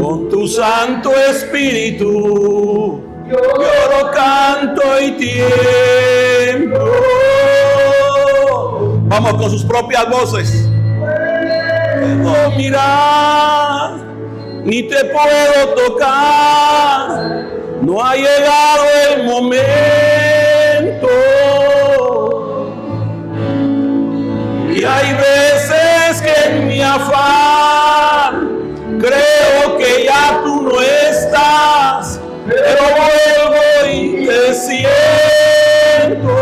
con tu Santo Espíritu. Lloro, canto y tiemblo. Vamos con sus propias voces. No mirar, ni te puedo tocar. No ha llegado el momento. Y hay veces que en mi afán creo que ya tú no estás, pero vuelvo y te siento.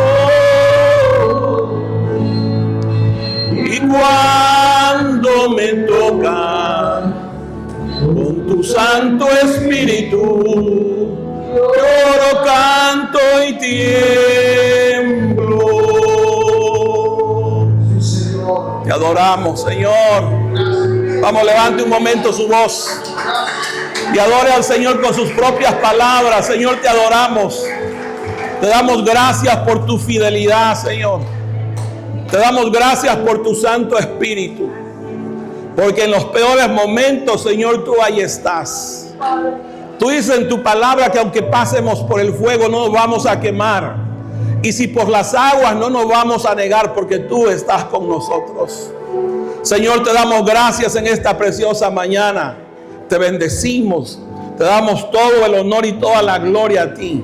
Y cuando me toca con tu Santo Espíritu, lloro, canto y tiemblo. Te adoramos, Señor. Vamos, levante un momento su voz y adore al Señor con sus propias palabras. Señor, te adoramos. Te damos gracias por tu fidelidad, Señor. Te damos gracias por tu Santo Espíritu. Porque en los peores momentos, Señor, tú ahí estás. Tú dices en tu palabra que aunque pasemos por el fuego no nos vamos a quemar. Y si por las aguas no nos vamos a negar, porque tú estás con nosotros. Señor, te damos gracias en esta preciosa mañana. Te bendecimos. Te damos todo el honor y toda la gloria a ti.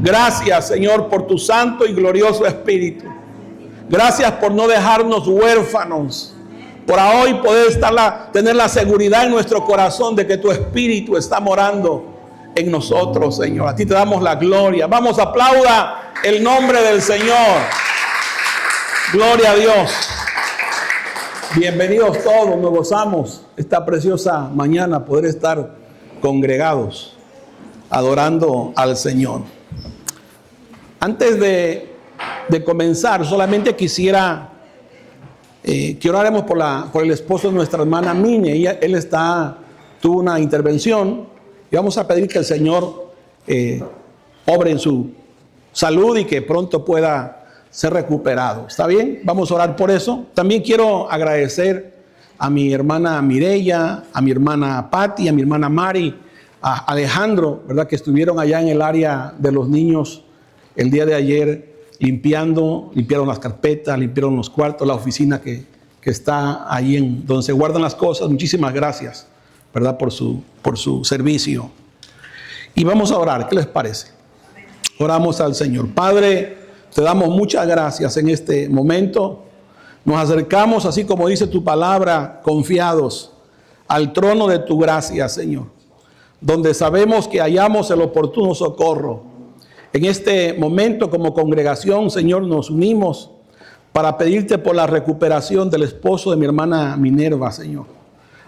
Gracias, Señor, por tu santo y glorioso Espíritu. Gracias por no dejarnos huérfanos. Por hoy poder tener la seguridad en nuestro corazón de que tu Espíritu está morando en nosotros, Señor. A ti te damos la gloria. Vamos, aplauda el nombre del Señor. Gloria a Dios. Bienvenidos todos. Nos gozamos esta preciosa mañana poder estar congregados adorando al Señor. Antes de comenzar, solamente quisiera que oráramos por el esposo de nuestra hermana Mine. Él tuvo una intervención y vamos a pedir que el Señor obre en su salud y que pronto pueda ser recuperado. ¿Está bien? Vamos a orar por eso. También quiero agradecer a mi hermana Mireya, a mi hermana Patti, a mi hermana Mari, a Alejandro, ¿verdad? Que estuvieron allá en el área de los niños el día de ayer limpiaron las carpetas, limpiaron los cuartos, la oficina que está ahí donde se guardan las cosas. Muchísimas gracias, ¿verdad? Por su servicio. Y vamos a orar, ¿qué les parece? Oramos al Señor. Padre, te damos muchas gracias en este momento. Nos acercamos, así como dice tu palabra, confiados al trono de tu gracia, Señor, donde sabemos que hallamos el oportuno socorro. En este momento, como congregación, Señor, nos unimos para pedirte por la recuperación del esposo de mi hermana Minerva, Señor.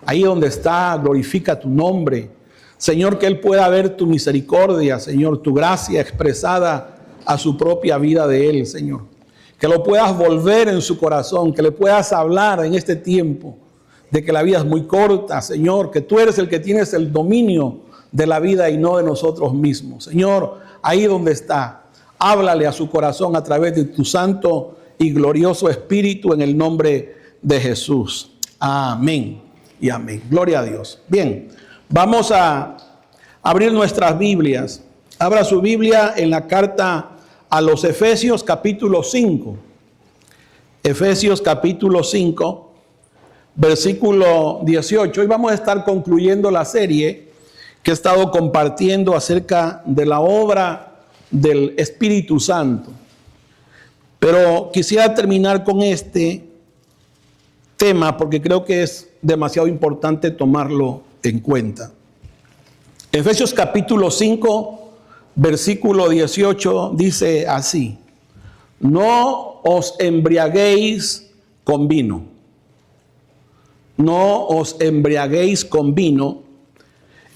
Ahí donde está, glorifica tu nombre. Señor, que él pueda ver tu misericordia, Señor, tu gracia expresada a su propia vida de él, Señor. Que lo puedas volver en su corazón, que le puedas hablar en este tiempo de que la vida es muy corta, Señor, que tú eres el que tienes el dominio de la vida y no de nosotros mismos. Señor, ahí donde está, háblale a su corazón a través de tu santo y glorioso Espíritu en el nombre de Jesús. Amén y amén. Gloria a Dios. Bien, vamos a abrir nuestras Biblias. Abra su Biblia en la carta a los Efesios capítulo 5. Efesios capítulo 5, versículo 18. Hoy vamos a estar concluyendo la serie que he estado compartiendo acerca de la obra del Espíritu Santo. Pero quisiera terminar con este tema porque creo que es demasiado importante tomarlo en cuenta. Efesios capítulo 5, versículo 18 dice así: no os embriaguéis con vino. No os embriaguéis con vino,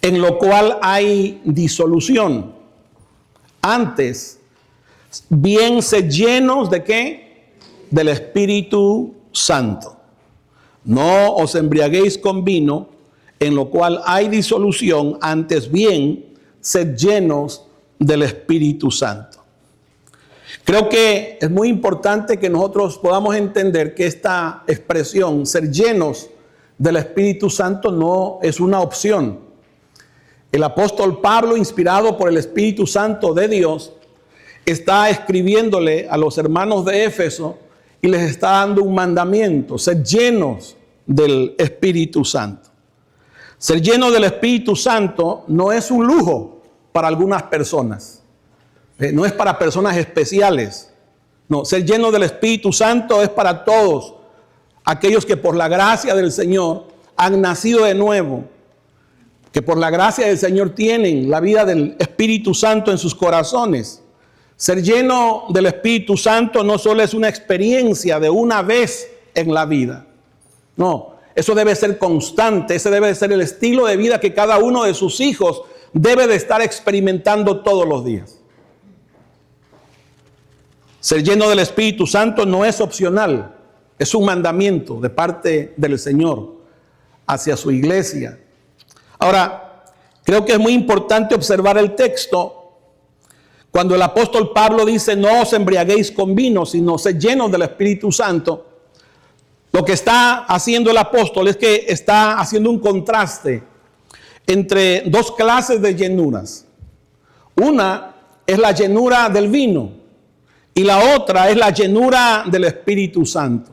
en lo cual hay disolución. Antes, bien sed llenos ¿de qué? Del Espíritu Santo. No os embriaguéis con vino, en lo cual hay disolución. Antes bien, sed llenos del Espíritu Santo. Creo que es muy importante que nosotros podamos entender que esta expresión, ser llenos del Espíritu Santo, no es una opción, El apóstol Pablo, inspirado por el Espíritu Santo de Dios, está escribiéndole a los hermanos de Éfeso y les está dando un mandamiento: ser llenos del Espíritu Santo. Ser lleno del Espíritu Santo no es un lujo para algunas personas. No es para personas especiales. No, ser lleno del Espíritu Santo es para todos aquellos que por la gracia del Señor han nacido de nuevo, que por la gracia del Señor tienen la vida del Espíritu Santo en sus corazones. Ser lleno del Espíritu Santo no solo es una experiencia de una vez en la vida. No, eso debe ser constante. Ese debe ser el estilo de vida que cada uno de sus hijos debe de estar experimentando todos los días. Ser lleno del Espíritu Santo no es opcional, es un mandamiento de parte del Señor hacia su iglesia. Ahora, creo que es muy importante observar el texto cuando el apóstol Pablo dice: no os embriaguéis con vino, sino sed llenos del Espíritu Santo. Lo que está haciendo el apóstol es que está haciendo un contraste entre dos clases de llenuras. Una es la llenura del vino y la otra es la llenura del Espíritu Santo.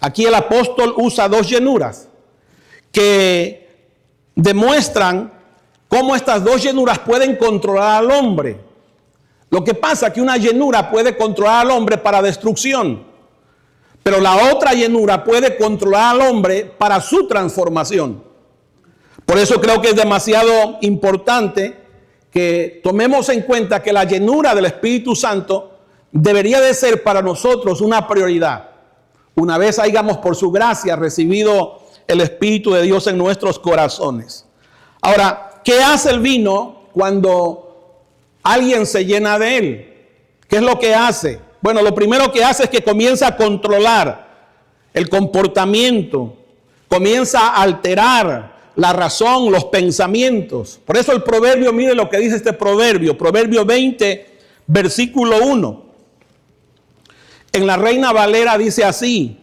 Aquí el apóstol usa dos llenuras que demuestran cómo estas dos llenuras pueden controlar al hombre. Lo que pasa es que una llenura puede controlar al hombre para destrucción, pero la otra llenura puede controlar al hombre para su transformación. Por eso creo que es demasiado importante que tomemos en cuenta que la llenura del Espíritu Santo debería de ser para nosotros una prioridad. Una vez hayamos por su gracia recibido el Espíritu de Dios en nuestros corazones. Ahora, ¿qué hace el vino cuando alguien se llena de él? ¿Qué es lo que hace? Bueno, lo primero que hace es que comienza a controlar el comportamiento, comienza a alterar la razón, los pensamientos. Por eso el proverbio, mire lo que dice este proverbio, Proverbio 20, versículo 1. En la Reina Valera dice así: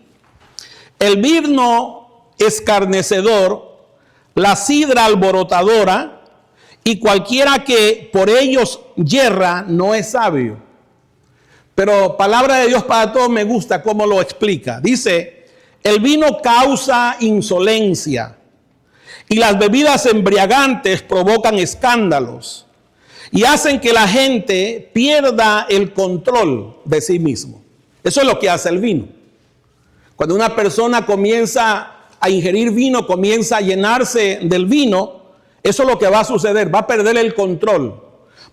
el vino escarnecedor, la sidra alborotadora, y cualquiera que por ellos yerra no es sabio. Pero palabra de Dios para todos me gusta cómo lo explica. Dice: el vino causa insolencia y las bebidas embriagantes provocan escándalos y hacen que la gente pierda el control de sí mismo. Eso es lo que hace el vino. Cuando una persona comienza a ingerir vino, comienza a llenarse del vino, eso es lo que va a suceder. Va a perder el control.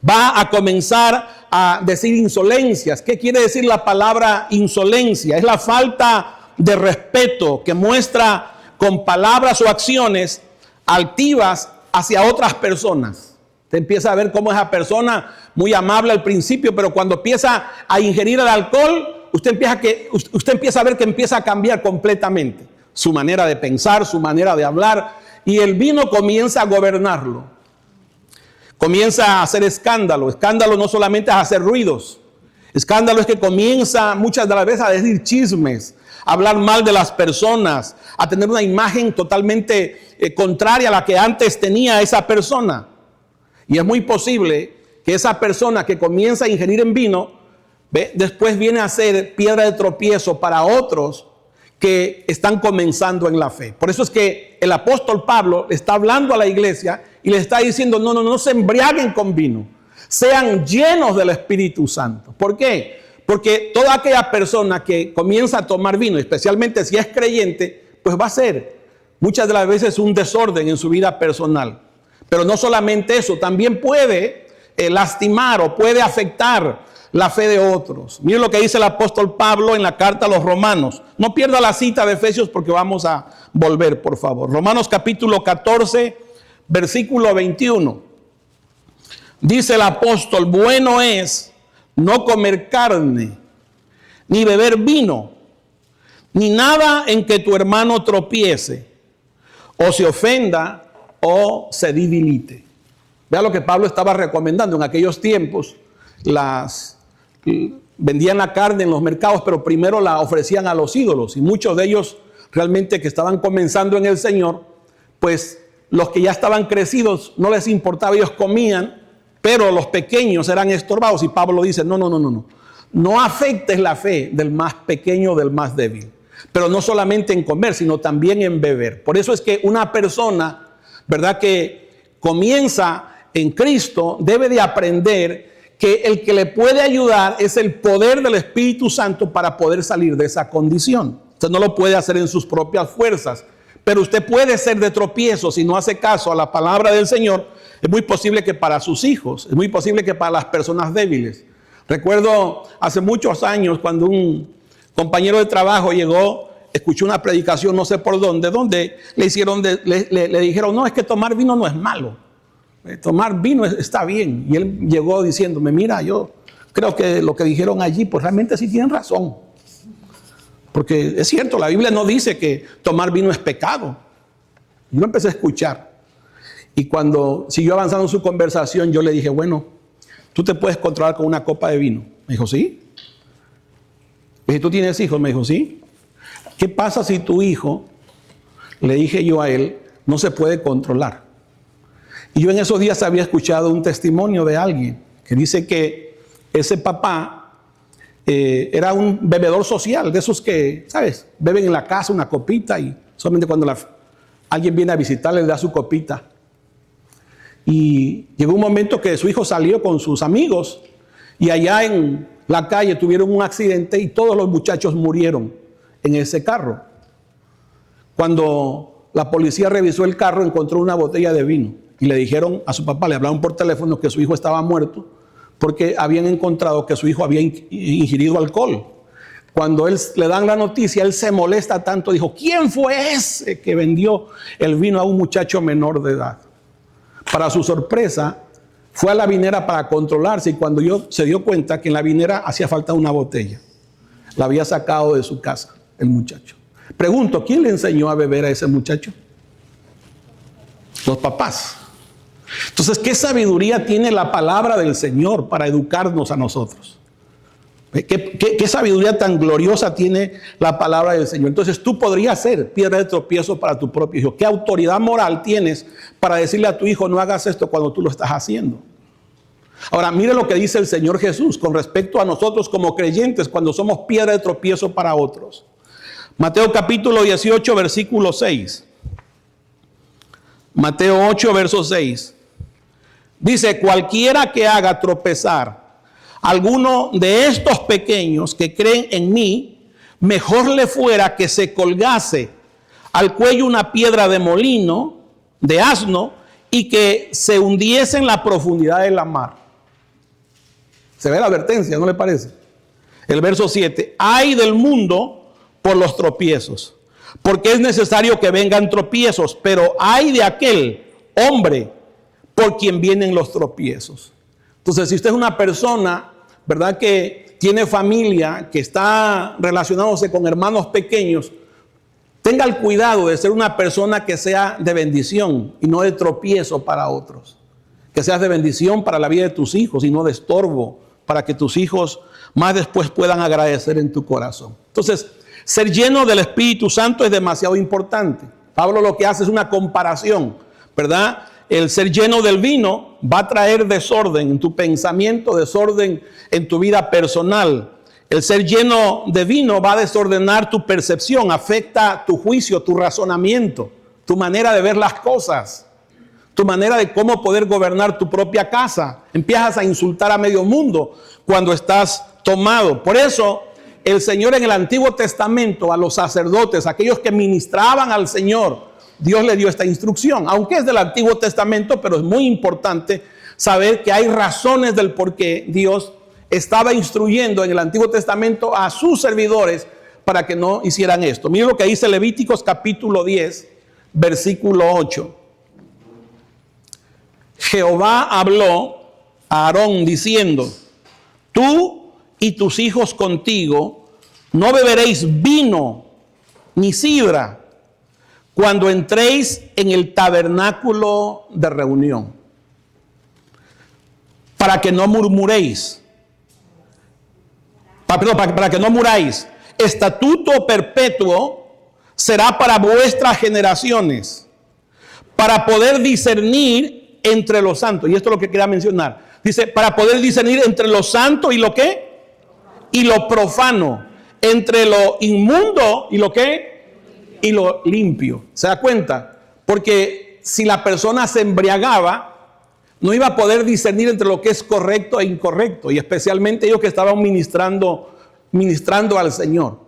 Va a comenzar a decir insolencias. ¿Qué quiere decir la palabra insolencia? Es la falta de respeto que muestra con palabras o acciones altivas hacia otras personas. Usted empieza a ver cómo esa persona, muy amable al principio, pero cuando empieza a ingerir el alcohol, usted empieza a ver que empieza a cambiar completamente su manera de pensar, su manera de hablar, y el vino comienza a gobernarlo. Comienza a hacer escándalo. Escándalo no solamente es hacer ruidos. Escándalo es que comienza muchas de las veces a decir chismes, a hablar mal de las personas, a tener una imagen totalmente contraria a la que antes tenía esa persona. Y es muy posible que esa persona que comienza a ingerir en vino, después viene a ser piedra de tropiezo para otros que están comenzando en la fe. Por eso es que el apóstol Pablo está hablando a la iglesia y le está diciendo: no se embriaguen con vino, sean llenos del Espíritu Santo. ¿Por qué? Porque toda aquella persona que comienza a tomar vino, especialmente si es creyente, pues va a ser muchas de las veces un desorden en su vida personal. Pero no solamente eso, también puede lastimar o puede afectar la fe de otros. Miren lo que dice el apóstol Pablo en la carta a los Romanos. No pierda la cita de Efesios porque vamos a volver, por favor. Romanos capítulo 14, versículo 21. Dice el apóstol: bueno es no comer carne, ni beber vino, ni nada en que tu hermano tropiece, o se ofenda, o se debilite. Vea lo que Pablo estaba recomendando en aquellos tiempos. Vendían la carne en los mercados, pero primero la ofrecían a los ídolos, y muchos de ellos realmente que estaban comenzando en el Señor, pues los que ya estaban crecidos no les importaba, ellos comían, pero los pequeños eran estorbados. Y Pablo dice, no afectes la fe del más pequeño, del más débil. Pero no solamente en comer, sino también en beber. Por eso es que una persona, ¿verdad?, que comienza en Cristo, debe de aprender que el que le puede ayudar es el poder del Espíritu Santo para poder salir de esa condición. Usted no lo puede hacer en sus propias fuerzas, pero usted puede ser de tropiezo si no hace caso a la palabra del Señor. Es muy posible que para sus hijos, es muy posible que para las personas débiles. Recuerdo hace muchos años cuando un compañero de trabajo llegó, escuchó una predicación, no sé por donde le dijeron, no, es que tomar vino no es malo. Tomar vino está bien. Y él llegó diciéndome, mira, yo creo que lo que dijeron allí, pues realmente sí tienen razón. Porque es cierto, la Biblia no dice que tomar vino es pecado. Yo lo empecé a escuchar. Y cuando siguió avanzando en su conversación, yo le dije, bueno, tú te puedes controlar con una copa de vino. Me dijo, sí. Le dije, ¿tú tienes hijos? Me dijo, sí. ¿Qué pasa si tu hijo, le dije yo a él, no se puede controlar? Y yo en esos días había escuchado un testimonio de alguien que dice que ese papá era un bebedor social, de esos que, ¿sabes?, beben en la casa una copita y solamente cuando alguien viene a visitarle le da su copita. Y llegó un momento que su hijo salió con sus amigos y allá en la calle tuvieron un accidente y todos los muchachos murieron en ese carro. Cuando la policía revisó el carro, encontró una botella de vino y le dijeron a su papá, le hablaron por teléfono que su hijo estaba muerto porque habían encontrado que su hijo había ingerido alcohol. Cuando le dan la noticia, él se molesta tanto, dijo, ¿quién fue ese que vendió el vino a un muchacho menor de edad? Para su sorpresa, fue a la vinera para controlarse y cuando se dio cuenta que en la vinera hacía falta una botella. La había sacado de su casa el muchacho. Pregunto, ¿quién le enseñó a beber a ese muchacho? Los papás. Entonces, ¿qué sabiduría tiene la palabra del Señor para educarnos a nosotros? ¿Qué sabiduría tan gloriosa tiene la palabra del Señor? Entonces tú podrías ser piedra de tropiezo para tu propio hijo. ¿Qué autoridad moral tienes para decirle a tu hijo no hagas esto cuando tú lo estás haciendo? Ahora, mire lo que dice el Señor Jesús con respecto a nosotros como creyentes cuando somos piedra de tropiezo para otros. Mateo capítulo 18, versículo 6. Mateo 8, verso 6. Dice, cualquiera que haga tropezar alguno de estos pequeños que creen en mí, mejor le fuera que se colgase al cuello una piedra de molino, de asno, y que se hundiese en la profundidad de la mar. Se ve la advertencia, ¿no le parece? El verso 7. Ay del mundo por los tropiezos, porque es necesario que vengan tropiezos, pero ay de aquel hombre por quien vienen los tropiezos. Entonces, si usted es una persona, ¿verdad?, que tiene familia, que está relacionándose con hermanos pequeños, tenga el cuidado de ser una persona que sea de bendición y no de tropiezo para otros. Que seas de bendición para la vida de tus hijos y no de estorbo para que tus hijos más después puedan agradecer en tu corazón. Entonces, ser lleno del Espíritu Santo es demasiado importante. Pablo lo que hace es una comparación, ¿verdad? El ser lleno del vino va a traer desorden en tu pensamiento, desorden en tu vida personal. El ser lleno de vino va a desordenar tu percepción, afecta tu juicio, tu razonamiento, tu manera de ver las cosas, tu manera de cómo poder gobernar tu propia casa. Empiezas a insultar a medio mundo cuando estás tomado. Por eso el Señor en el Antiguo Testamento a los sacerdotes, aquellos que ministraban al Señor, Dios le dio esta instrucción, aunque es del Antiguo Testamento, pero es muy importante saber que hay razones del por qué Dios estaba instruyendo en el Antiguo Testamento a sus servidores para que no hicieran esto. Miren lo que dice Levíticos capítulo 10, versículo 8. Jehová habló a Aarón diciendo, tú y tus hijos contigo no beberéis vino ni sidra cuando entréis en el tabernáculo de reunión, para que no murmuréis, para que no muráis. Estatuto perpetuo será para vuestras generaciones, para poder discernir entre lo santo. Y esto es lo que quería mencionar. Dice, para poder discernir entre lo santo y lo ¿qué? Y lo profano. Entre lo inmundo y lo ¿qué? Y lo limpio. ¿Se da cuenta? Porque si la persona se embriagaba, no iba a poder discernir entre lo que es correcto e incorrecto. Y especialmente ellos que estaban ministrando al Señor.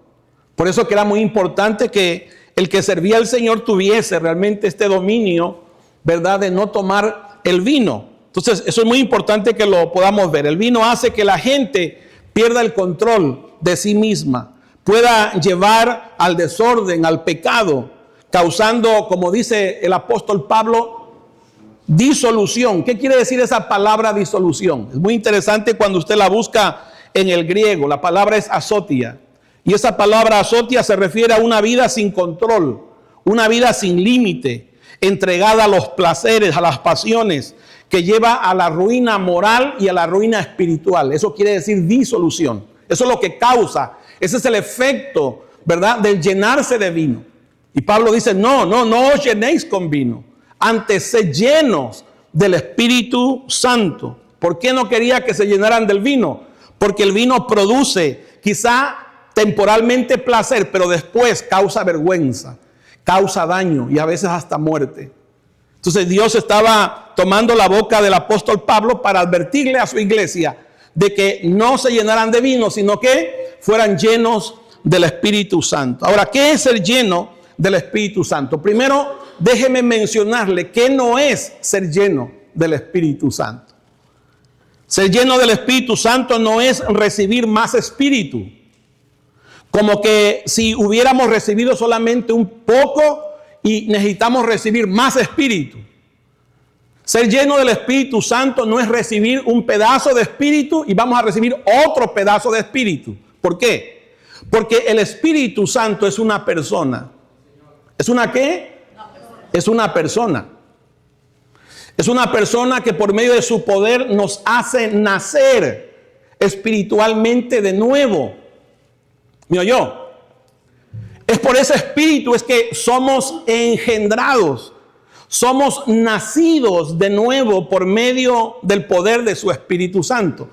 Por eso que era muy importante que el que servía al Señor tuviese realmente este dominio, ¿verdad?, de no tomar el vino. Entonces, eso es muy importante que lo podamos ver. El vino hace que la gente pierda el control de sí misma, pueda llevar al desorden, al pecado, causando, como dice el apóstol Pablo, disolución. ¿Qué quiere decir esa palabra disolución? Es muy interesante cuando usted la busca en el griego. La palabra es azotia. Y esa palabra azotia se refiere a una vida sin control, una vida sin límite, entregada a los placeres, a las pasiones, que lleva a la ruina moral y a la ruina espiritual. Eso quiere decir disolución. Eso es lo que causa. Ese es el efecto, ¿verdad?, del llenarse de vino. Y Pablo dice, no os llenéis con vino. Antes sed llenos del Espíritu Santo. ¿Por qué no quería que se llenaran del vino? Porque el vino produce quizá temporalmente placer, pero después causa vergüenza, causa daño y a veces hasta muerte. Entonces Dios estaba tomando la boca del apóstol Pablo para advertirle a su iglesia de que no se llenaran de vino, sino que fueran llenos del Espíritu Santo. Ahora, ¿qué es ser lleno del Espíritu Santo? Primero, déjeme mencionarle qué no es ser lleno del Espíritu Santo. Ser lleno del Espíritu Santo no es recibir más espíritu. Como que si hubiéramos recibido solamente un poco y necesitamos recibir más espíritu. Ser lleno del Espíritu Santo no es recibir un pedazo de espíritu y vamos a recibir otro pedazo de espíritu. ¿Por qué? Porque el Espíritu Santo es una persona. ¿Es una qué? Es una persona. Es una persona que por medio de su poder nos hace nacer espiritualmente de nuevo. ¿Me oyó? Es por ese espíritu es que somos engendrados, somos nacidos de nuevo por medio del poder de su Espíritu Santo.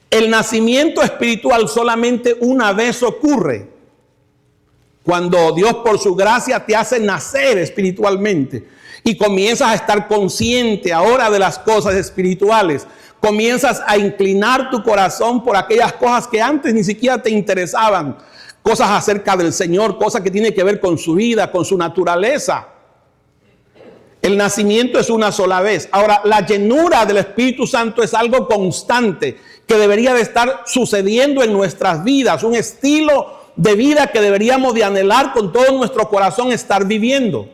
El nacimiento espiritual solamente una vez ocurre, cuando Dios por su gracia te hace nacer espiritualmente y comienzas a estar consciente ahora de las cosas espirituales. Comienzas a inclinar tu corazón por aquellas cosas que antes ni siquiera te interesaban. Cosas acerca del Señor, cosas que tienen que ver con su vida, con su naturaleza. El nacimiento es una sola vez. Ahora, la llenura del Espíritu Santo es algo constante que debería de estar sucediendo en nuestras vidas. Un estilo de vida que deberíamos de anhelar con todo nuestro corazón estar viviendo.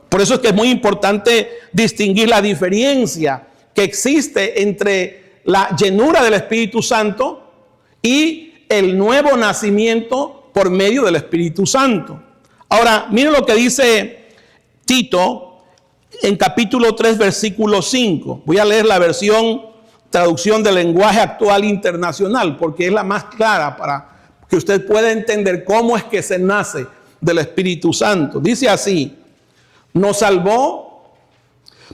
Por eso es que es muy importante distinguir la diferencia que existe entre la llenura del Espíritu Santo y el nuevo nacimiento por medio del Espíritu Santo. Ahora, miren lo que dice Tito en capítulo 3, versículo 5. Voy a leer la traducción del lenguaje actual internacional, porque es la más clara para que usted pueda entender cómo es que se nace del Espíritu Santo. Dice así: nos salvó,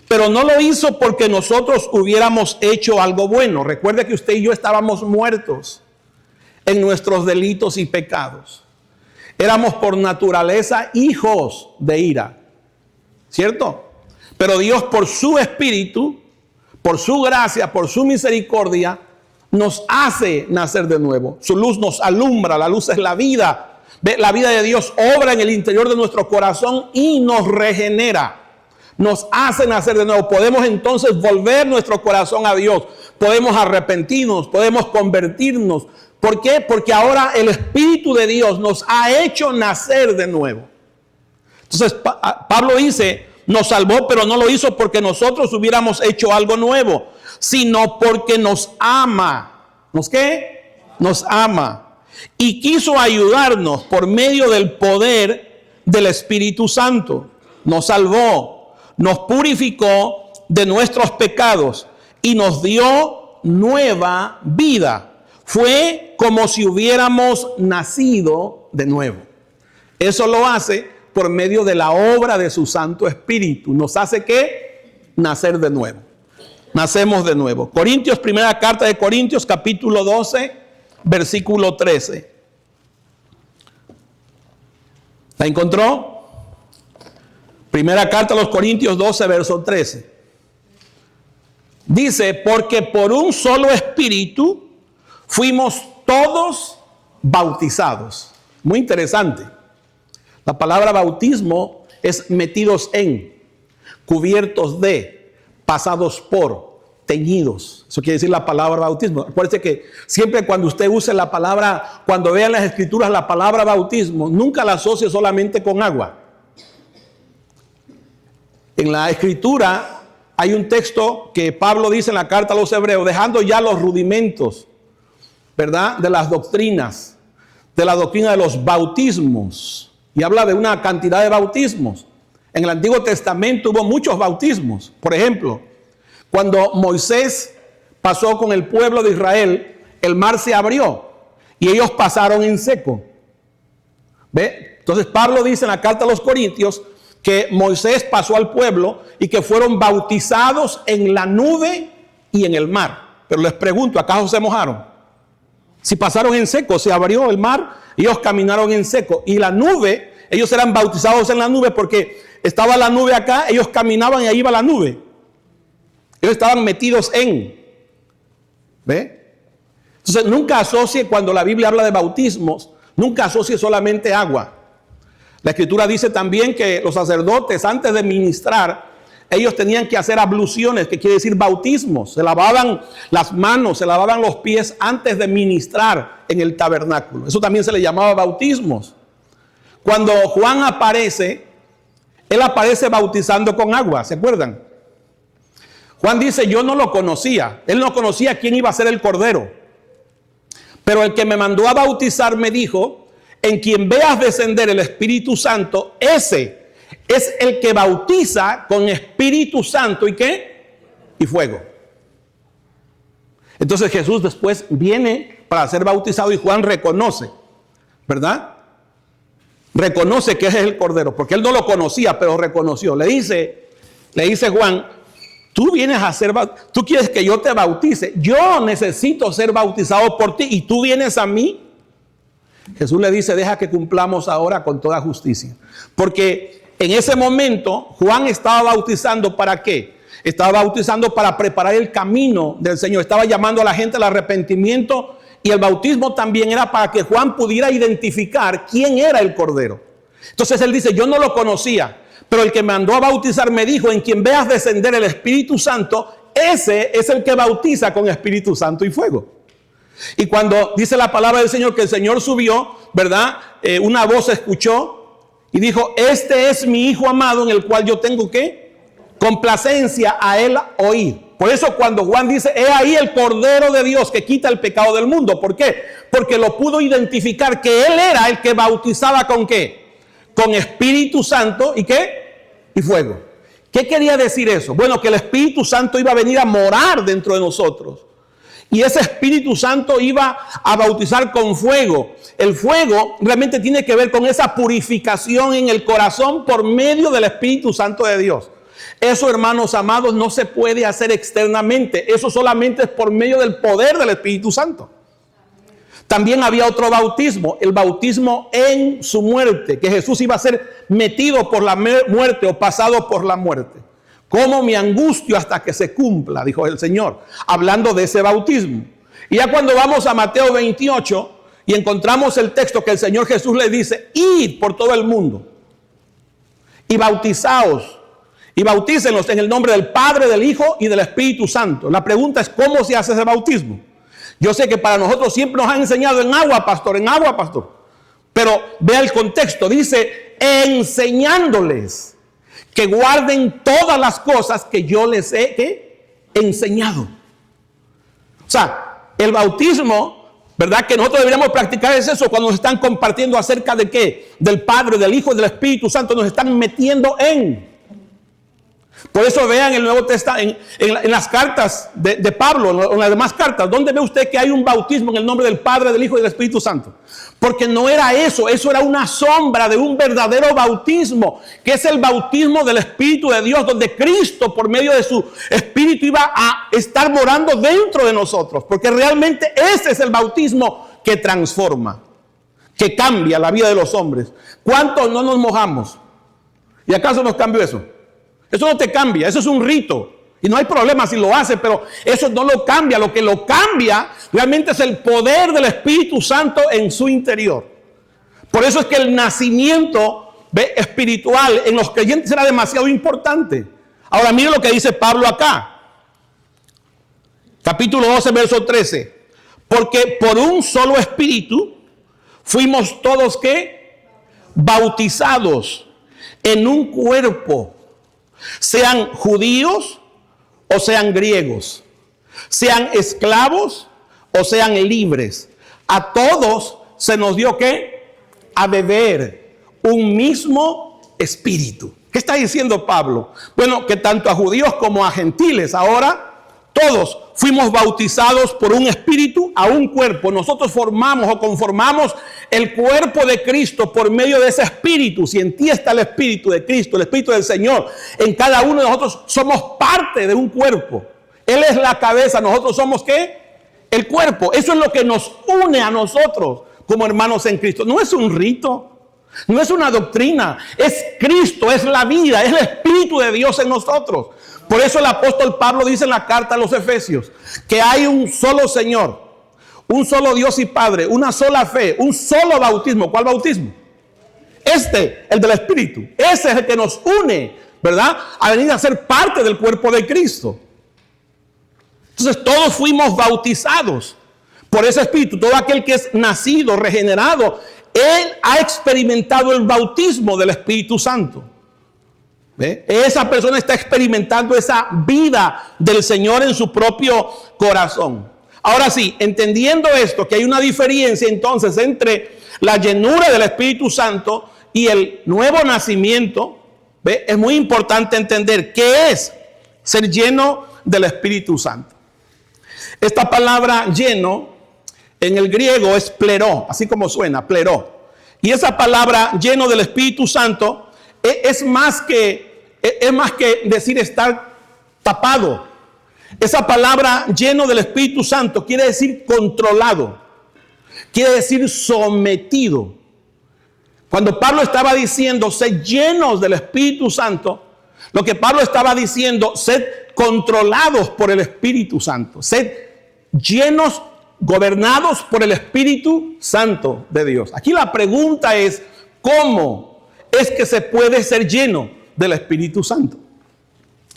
pero no lo hizo porque nosotros hubiéramos hecho algo bueno. Recuerde que usted y yo estábamos muertos en nuestros delitos y pecados. Éramos por naturaleza hijos de ira, ¿cierto? Pero Dios, por su Espíritu, por su gracia, por su misericordia, nos hace nacer de nuevo. Su luz nos alumbra, la luz es la vida. La vida de Dios obra en el interior de nuestro corazón y nos regenera. Nos hace nacer de nuevo. Podemos entonces volver nuestro corazón a Dios. Podemos arrepentirnos, podemos convertirnos. ¿Por qué? Porque ahora el Espíritu de Dios nos ha hecho nacer de nuevo. Entonces Pablo dice, nos salvó, pero no lo hizo porque nosotros hubiéramos hecho algo nuevo, sino porque nos ama. ¿Nos qué? Nos ama. Y quiso ayudarnos por medio del poder del Espíritu Santo. Nos salvó, nos purificó de nuestros pecados y nos dio nueva vida. Fue como si hubiéramos nacido de nuevo. Eso lo hace por medio de la obra de su Santo Espíritu. Nos hace ¿qué? Nacer de nuevo. Nacemos de nuevo. Corintios, primera carta de Corintios, capítulo 12, versículo 13. ¿La encontró? Primera carta a los Corintios 12, verso 13. Dice, porque por un solo espíritu fuimos todos bautizados. Muy interesante. La palabra bautismo es metidos en, cubiertos de, pasados por, teñidos. Eso quiere decir la palabra bautismo. Acuérdense que siempre cuando usted use la palabra, cuando vea en las escrituras la palabra bautismo, nunca la asocie solamente con agua. En la escritura hay un texto que Pablo dice en la carta a los hebreos, dejando ya los rudimentos, ¿verdad? De las doctrinas, de la doctrina de los bautismos. Y habla de una cantidad de bautismos. En el Antiguo Testamento hubo muchos bautismos. Por ejemplo, cuando Moisés pasó con el pueblo de Israel, el mar se abrió y ellos pasaron en seco. ¿Ve? Entonces Pablo dice en la carta a los Corintios que Moisés pasó al pueblo y que fueron bautizados en la nube y en el mar. Pero les pregunto, ¿acaso se mojaron? Si pasaron en seco, se abrió el mar, ellos caminaron en seco. Y la nube, ellos eran bautizados en la nube porque estaba la nube acá, ellos caminaban y ahí iba la nube. Ellos estaban metidos en. ¿Ve? Entonces nunca asocie, cuando la Biblia habla de bautismos, nunca asocie solamente agua. La escritura dice también que los sacerdotes, antes de ministrar, ellos tenían que hacer abluciones, que quiere decir bautismos. Se lavaban las manos, se lavaban los pies antes de ministrar en el tabernáculo. Eso también se le llamaba bautismos. Cuando Juan aparece, él aparece bautizando con agua, ¿se acuerdan? Juan dice, yo no lo conocía. Él no conocía quién iba a ser el Cordero. Pero el que me mandó a bautizar me dijo, en quien veas descender el Espíritu Santo, ese es el que bautiza con Espíritu Santo y ¿qué? Y fuego. Entonces Jesús después viene para ser bautizado y Juan reconoce, ¿verdad? Reconoce que ese es el Cordero, porque él no lo conocía, pero reconoció. Le dice Juan, tú vienes a ser, tú quieres que yo te bautice, yo necesito ser bautizado por ti y tú vienes a mí. Jesús le dice, deja que cumplamos ahora con toda justicia. Porque en ese momento Juan estaba bautizando ¿para qué? Estaba bautizando para preparar el camino del Señor. Estaba llamando a la gente al arrepentimiento y el bautismo también era para que Juan pudiera identificar quién era el Cordero. Entonces él dice, yo no lo conocía, pero el que me mandó a bautizar me dijo, en quien veas descender el Espíritu Santo, ese es el que bautiza con Espíritu Santo y fuego. Y cuando dice la palabra del Señor que el Señor subió, ¿verdad? Una voz se escuchó y dijo, este es mi Hijo amado en el cual yo tengo ¿qué? Complacencia a él oír. Por eso cuando Juan dice, he ahí el Cordero de Dios que quita el pecado del mundo. ¿Por qué? Porque lo pudo identificar que él era el que bautizaba con ¿qué? Con Espíritu Santo y ¿qué? Y fuego. ¿Qué quería decir eso? Bueno, que el Espíritu Santo iba a venir a morar dentro de nosotros. Y ese Espíritu Santo iba a bautizar con fuego. El fuego realmente tiene que ver con esa purificación en el corazón por medio del Espíritu Santo de Dios. Eso, hermanos amados, no se puede hacer externamente. Eso solamente es por medio del poder del Espíritu Santo. También había otro bautismo, el bautismo en su muerte, que Jesús iba a ser metido por la muerte o pasado por la muerte. Como mi angustio hasta que se cumpla, dijo el Señor, hablando de ese bautismo. Y ya cuando vamos a Mateo 28 y encontramos el texto que el Señor Jesús le dice, id por todo el mundo y bautizaos y bautícenlos en el nombre del Padre, del Hijo y del Espíritu Santo. La pregunta es, ¿cómo se hace ese bautismo? Yo sé que para nosotros siempre nos han enseñado en agua, pastor, Pero vea el contexto, dice, enseñándoles que guarden todas las cosas que yo les he enseñado. O sea, el bautismo, ¿verdad? Que nosotros deberíamos practicar es eso, cuando nos están compartiendo acerca de ¿qué? Del Padre, del Hijo y del Espíritu Santo, nos están metiendo en. Por eso vean el Nuevo Testamento, en las cartas de Pablo, en las demás cartas, ¿dónde ve usted que hay un bautismo en el nombre del Padre, del Hijo y del Espíritu Santo? Porque no era eso era una sombra de un verdadero bautismo, que es el bautismo del Espíritu de Dios, donde Cristo, por medio de su Espíritu, iba a estar morando dentro de nosotros. Porque realmente ese es el bautismo que transforma, que cambia la vida de los hombres. ¿Cuántos no nos mojamos? ¿Y acaso nos cambió eso? Eso no te cambia, eso es un rito. Y no hay problema si lo hace, pero eso no lo cambia. Lo que lo cambia realmente es el poder del Espíritu Santo en su interior. Por eso es que el nacimiento espiritual en los creyentes era demasiado importante. Ahora mire lo que dice Pablo acá. Capítulo 12, verso 13. Porque por un solo espíritu fuimos todos ¿qué? Bautizados en un cuerpo. Sean judíos o sean griegos, sean esclavos o sean libres. A todos se nos dio ¿qué? A beber un mismo espíritu. ¿Qué está diciendo Pablo? Bueno, que tanto a judíos como a gentiles ahora todos fuimos bautizados por un espíritu a un cuerpo. Nosotros formamos o conformamos el cuerpo de Cristo por medio de ese espíritu. Si en ti está el espíritu de Cristo, el espíritu del Señor, en cada uno de nosotros somos parte de un cuerpo. Él es la cabeza, nosotros somos ¿qué? El cuerpo. Eso es lo que nos une a nosotros como hermanos en Cristo. No es un rito, no es una doctrina, es Cristo, es la vida, es el Espíritu de Dios en nosotros. Por eso el apóstol Pablo dice en la carta a los Efesios que hay un solo Señor, un solo Dios y Padre, una sola fe, un solo bautismo. ¿Cuál bautismo? El del Espíritu. Ese es el que nos une, ¿verdad? A venir a ser parte del cuerpo de Cristo. Entonces todos fuimos bautizados por ese Espíritu. Todo aquel que es nacido, regenerado, él ha experimentado el bautismo del Espíritu Santo. ¿Ve? Esa persona está experimentando esa vida del Señor en su propio corazón. Ahora sí, entendiendo esto, que hay una diferencia entonces entre la llenura del Espíritu Santo y el nuevo nacimiento, ¿ve? Es muy importante entender qué es ser lleno del Espíritu Santo. Esta palabra lleno en el griego es pleró, así como suena, pleró. Y esa palabra lleno del Espíritu Santo es más que decir estar tapado. Esa palabra lleno del Espíritu Santo quiere decir controlado, quiere decir sometido. Cuando Pablo estaba diciendo sed llenos del Espíritu Santo, lo que Pablo estaba diciendo, sed controlados por el Espíritu Santo, sed llenos, gobernados por el Espíritu Santo de Dios. Aquí la pregunta es, ¿cómo es que se puede ser lleno del Espíritu Santo?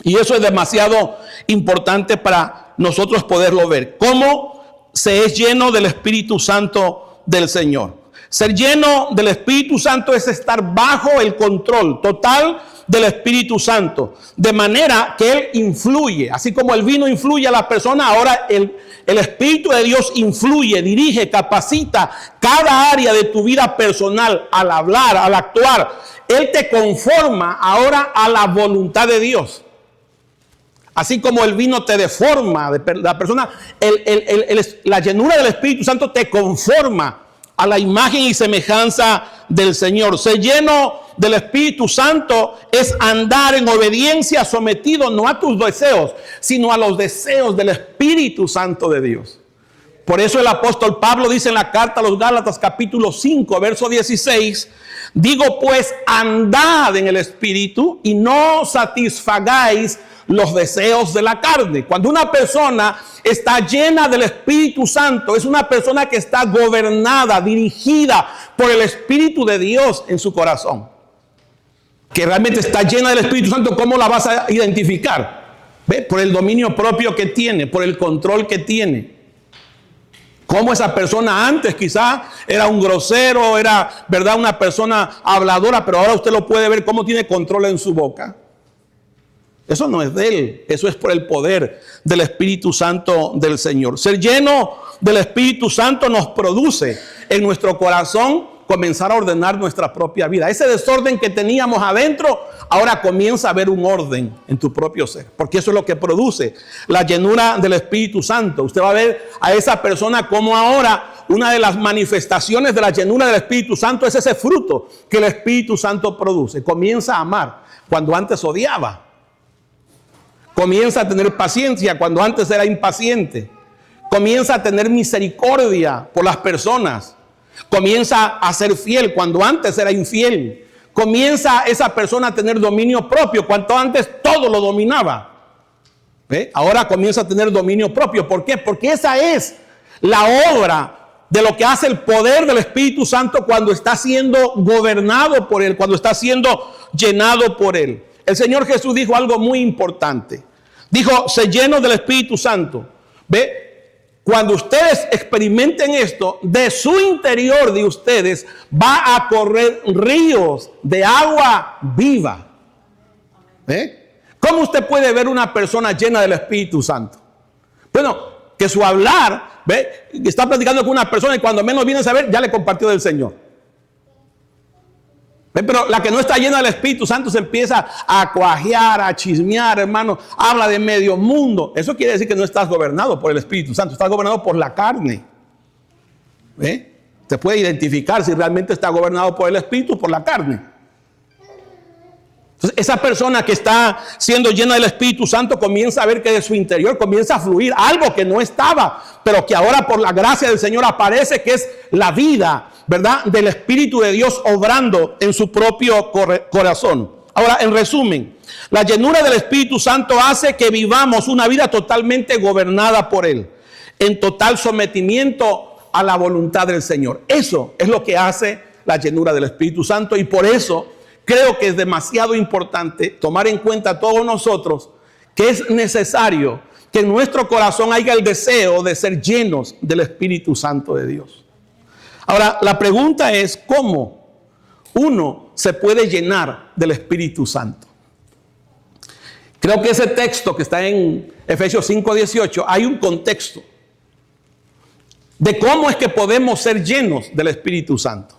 Y eso es demasiado importante para nosotros poderlo ver. ¿Cómo se es lleno del Espíritu Santo del Señor? Ser lleno del Espíritu Santo es estar bajo el control total del Espíritu Santo, de manera que Él influye, así como el vino influye a la persona, ahora el Espíritu de Dios influye, dirige, capacita cada área de tu vida personal al hablar, al actuar. Él te conforma ahora a la voluntad de Dios. Así como el vino te deforma, la persona, la llenura del Espíritu Santo te conforma a la imagen y semejanza del Señor. Ser lleno del Espíritu Santo es andar en obediencia, sometido no a tus deseos, sino a los deseos del Espíritu Santo de Dios. Por eso el apóstol Pablo dice en la carta a los Gálatas capítulo 5, verso 16, digo pues, andad en el Espíritu y no satisfagáis los deseos de la carne. Cuando una persona está llena del Espíritu Santo, es una persona que está gobernada, dirigida por el Espíritu de Dios en su corazón. Que realmente está llena del Espíritu Santo, ¿cómo la vas a identificar? ¿Ve? Por el dominio propio que tiene, por el control que tiene. Como esa persona antes quizá era un grosero, era, ¿verdad?, una persona habladora, pero ahora usted lo puede ver cómo tiene control en su boca. Eso no es de él, eso es por el poder del Espíritu Santo del Señor. Ser lleno del Espíritu Santo nos produce en nuestro corazón comenzar a ordenar nuestra propia vida. Ese desorden que teníamos adentro, ahora comienza a haber un orden en tu propio ser. Porque eso es lo que produce la llenura del Espíritu Santo. Usted va a ver a esa persona como ahora una de las manifestaciones de la llenura del Espíritu Santo es ese fruto que el Espíritu Santo produce. Comienza a amar cuando antes odiaba. Comienza a tener paciencia cuando antes era impaciente. Comienza a tener misericordia por las personas. Comienza a ser fiel cuando antes era infiel. Comienza esa persona a tener dominio propio cuando antes todo lo dominaba. Ahora comienza a tener dominio propio. ¿Por qué? Porque esa es la obra de lo que hace el poder del Espíritu Santo cuando está siendo gobernado por Él, cuando está siendo llenado por Él. El Señor Jesús dijo algo muy importante. Dijo, sé llenos del Espíritu Santo. ¿Ve? Cuando ustedes experimenten esto, de su interior de ustedes va a correr ríos de agua viva. ¿Cómo usted puede ver una persona llena del Espíritu Santo? Bueno, que su hablar, está platicando con una persona y cuando menos viene a saber, ya le compartió del Señor. Pero la que no está llena del Espíritu Santo se empieza a cuajear, a chismear, hermano. Habla de medio mundo. Eso quiere decir que no estás gobernado por el Espíritu Santo. Estás gobernado por la carne. Se puede identificar si realmente está gobernado por el Espíritu o por la carne. Entonces, esa persona que está siendo llena del Espíritu Santo comienza a ver que de su interior comienza a fluir algo que no estaba, pero que ahora por la gracia del Señor aparece, que es la vida, ¿verdad?, del Espíritu de Dios obrando en su propio corazón. Ahora, en resumen, la llenura del Espíritu Santo hace que vivamos una vida totalmente gobernada por Él, en total sometimiento a la voluntad del Señor. Eso es lo que hace la llenura del Espíritu Santo, y por eso creo que es demasiado importante tomar en cuenta todos nosotros que es necesario que en nuestro corazón haya el deseo de ser llenos del Espíritu Santo de Dios. Ahora, la pregunta es, ¿cómo uno se puede llenar del Espíritu Santo? Creo que ese texto que está en Efesios 5:18, hay un contexto de cómo es que podemos ser llenos del Espíritu Santo.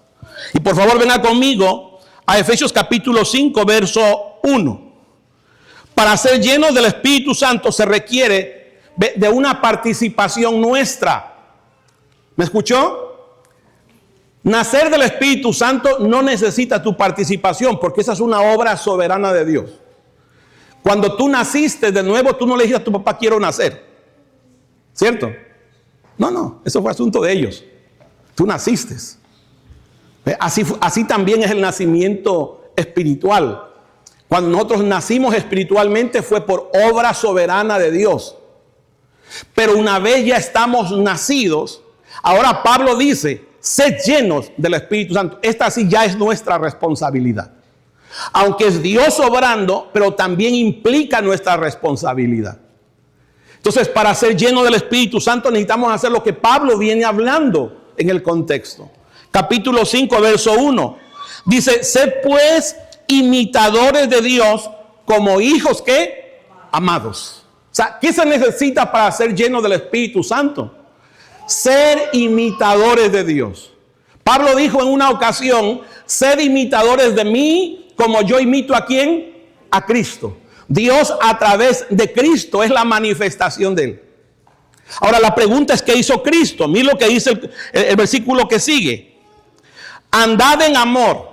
Y por favor, venga conmigo a Efesios capítulo 5, verso 1. Para ser llenos del Espíritu Santo se requiere de una participación nuestra. ¿Me escuchó? Nacer del Espíritu Santo no necesita tu participación, porque esa es una obra soberana de Dios. Cuando tú naciste de nuevo, tú no le dijiste a tu papá, quiero nacer. ¿Cierto? No, eso fue asunto de ellos. Tú naciste. Así también es el nacimiento espiritual. Cuando nosotros nacimos espiritualmente fue por obra soberana de Dios. Pero una vez ya estamos nacidos, ahora Pablo dice, sed llenos del Espíritu Santo. Esta sí ya es nuestra responsabilidad. Aunque es Dios obrando, pero también implica nuestra responsabilidad. Entonces, para ser llenos del Espíritu Santo necesitamos hacer lo que Pablo viene hablando en el contexto. Capítulo 5, verso 1. Dice, sed pues imitadores de Dios como hijos que amados. O sea, ¿qué se necesita para ser lleno del Espíritu Santo? Ser imitadores de Dios. Pablo dijo en una ocasión, sed imitadores de mí como yo imito ¿a quién? A Cristo. Dios a través de Cristo es la manifestación de Él. Ahora la pregunta es, ¿qué hizo Cristo? Mira lo que dice el versículo que sigue. Andad en amor.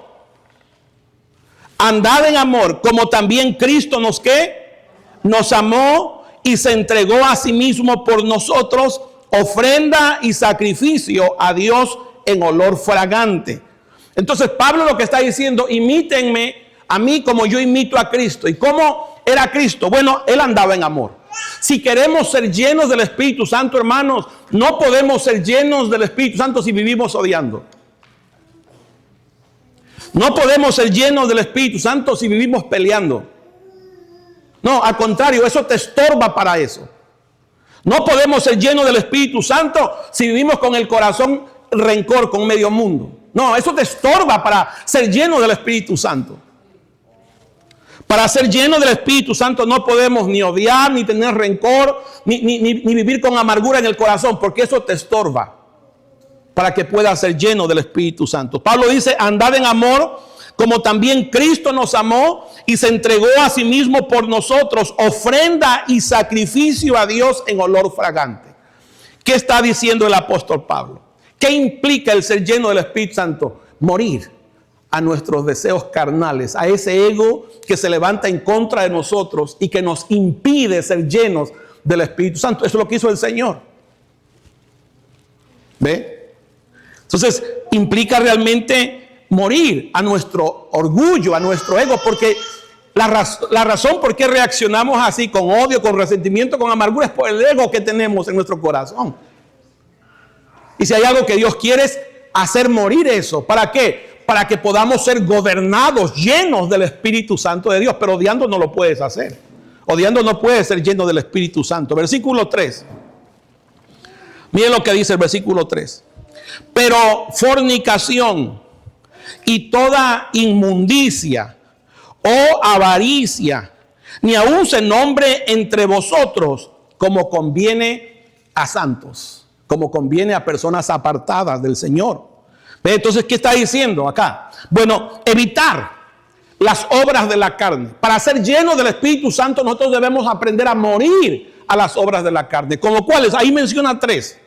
Andad en amor, como también Cristo nos amó y se entregó a sí mismo por nosotros, ofrenda y sacrificio a Dios en olor fragante. Entonces Pablo lo que está diciendo, imítenme a mí como yo imito a Cristo. ¿Y cómo era Cristo? Bueno, Él andaba en amor. Si queremos ser llenos del Espíritu Santo, hermanos, no podemos ser llenos del Espíritu Santo si vivimos odiando. No podemos ser llenos del Espíritu Santo si vivimos peleando. No, al contrario, eso te estorba para eso. No podemos ser llenos del Espíritu Santo si vivimos con el corazón rencor con medio mundo. No, eso te estorba para ser lleno del Espíritu Santo. Para ser lleno del Espíritu Santo no podemos ni odiar, ni tener rencor, ni vivir con amargura en el corazón, porque eso te estorba. para que pueda ser lleno del Espíritu Santo. Pablo dice, andad en amor, como también Cristo nos amó y se entregó a sí mismo por nosotros, ofrenda y sacrificio a Dios en olor fragante. ¿Qué está diciendo el apóstol Pablo? ¿Qué implica el ser lleno del Espíritu Santo? Morir a nuestros deseos carnales, a ese ego que se levanta en contra de nosotros y que nos impide ser llenos del Espíritu Santo. Eso es lo que hizo el Señor. ¿Ve? Entonces, implica realmente morir a nuestro orgullo, a nuestro ego, porque la razón por qué reaccionamos así, con odio, con resentimiento, con amargura, es por el ego que tenemos en nuestro corazón. Y si hay algo que Dios quiere es hacer morir eso. ¿Para qué? Para que podamos ser gobernados, llenos del Espíritu Santo de Dios. Pero odiando no lo puedes hacer. Odiando no puedes ser lleno del Espíritu Santo. Versículo 3. Miren lo que dice el versículo 3. Pero fornicación y toda inmundicia o avaricia, ni aun se nombre entre vosotros como conviene a santos, como conviene a personas apartadas del Señor. Entonces, ¿qué está diciendo acá? Bueno, evitar las obras de la carne. Para ser llenos del Espíritu Santo, nosotros debemos aprender a morir a las obras de la carne. ¿Como cuáles? Ahí menciona 3.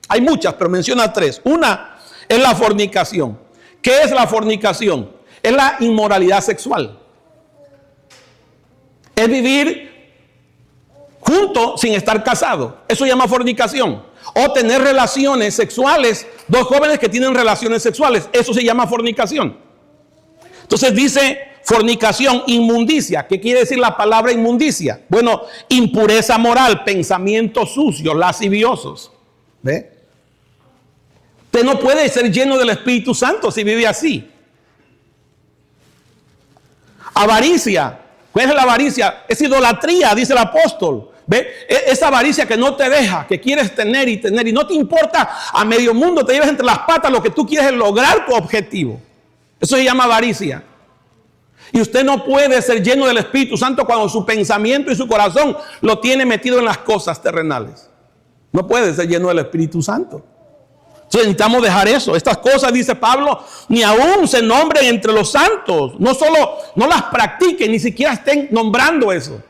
Hay muchas, pero menciona 3. Una es la fornicación. ¿Qué es la fornicación? Es la inmoralidad sexual. Es vivir junto sin estar casado. Eso se llama fornicación. O tener relaciones sexuales. 2 jóvenes que tienen relaciones sexuales. Eso se llama fornicación. Entonces dice fornicación, inmundicia. ¿Qué quiere decir la palabra inmundicia? Bueno, impureza moral, pensamientos sucios, lasciviosos. ¿Ve? Usted no puede ser lleno del Espíritu Santo si vive así. Avaricia. ¿Cuál es la avaricia? Es idolatría, dice el apóstol. ¿Ve? Esa avaricia que no te deja, que quieres tener y no te importa, a medio mundo te llevas entre las patas, lo que tú quieres es lograr tu objetivo. Eso se llama avaricia. Y usted no puede ser lleno del Espíritu Santo cuando su pensamiento y su corazón lo tiene metido en las cosas terrenales. No puede ser lleno del Espíritu Santo. Entonces necesitamos dejar eso. Estas cosas, dice Pablo, ni aún se nombren entre los santos. No solo no las practiquen, ni siquiera estén nombrando eso.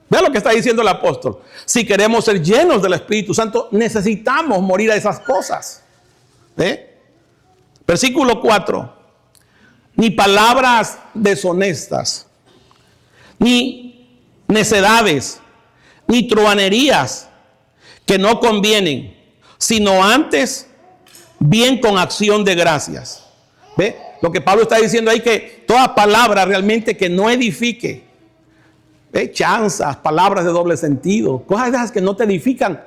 Vean lo que está diciendo el apóstol. Si queremos ser llenos del Espíritu Santo, necesitamos morir a esas cosas. ¿Ve? Versículo 4. Ni palabras deshonestas, ni necedades, ni truhanerías que no convienen, sino antes bien con acción de gracias. ¿Ve? Lo que Pablo está diciendo ahí, que toda palabra realmente que no edifique, chanzas, palabras de doble sentido, cosas de esas que no te edifican,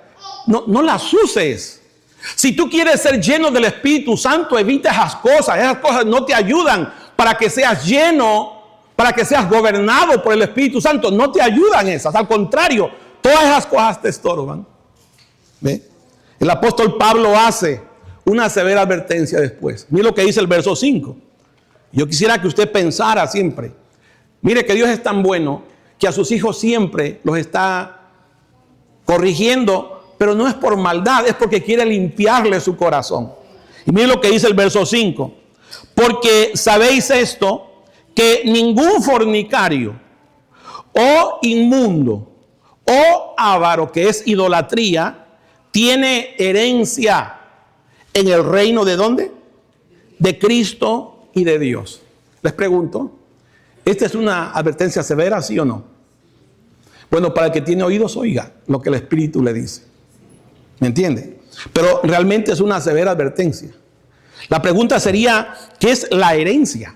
no las uses. Si tú quieres ser lleno del Espíritu Santo, evita esas cosas no te ayudan para que seas lleno, para que seas gobernado por el Espíritu Santo, no te ayudan esas, al contrario, todas esas cosas te estorban. ¿Ve? El apóstol Pablo hace una severa advertencia después. Mire lo que dice el verso 5. Yo quisiera que usted pensara siempre. Mire que Dios es tan bueno que a sus hijos siempre los está corrigiendo, pero no es por maldad, es porque quiere limpiarle su corazón. Y mire lo que dice el verso 5. Porque sabéis esto, que ningún fornicario o inmundo o avaro, que es idolatría, tiene herencia en el reino de ¿dónde? De Cristo y de Dios. Les pregunto, ¿esta es una advertencia severa, sí o no? Bueno, para el que tiene oídos, oiga lo que el Espíritu le dice. ¿Me entiende? Pero realmente es una severa advertencia. La pregunta sería, ¿qué es la herencia?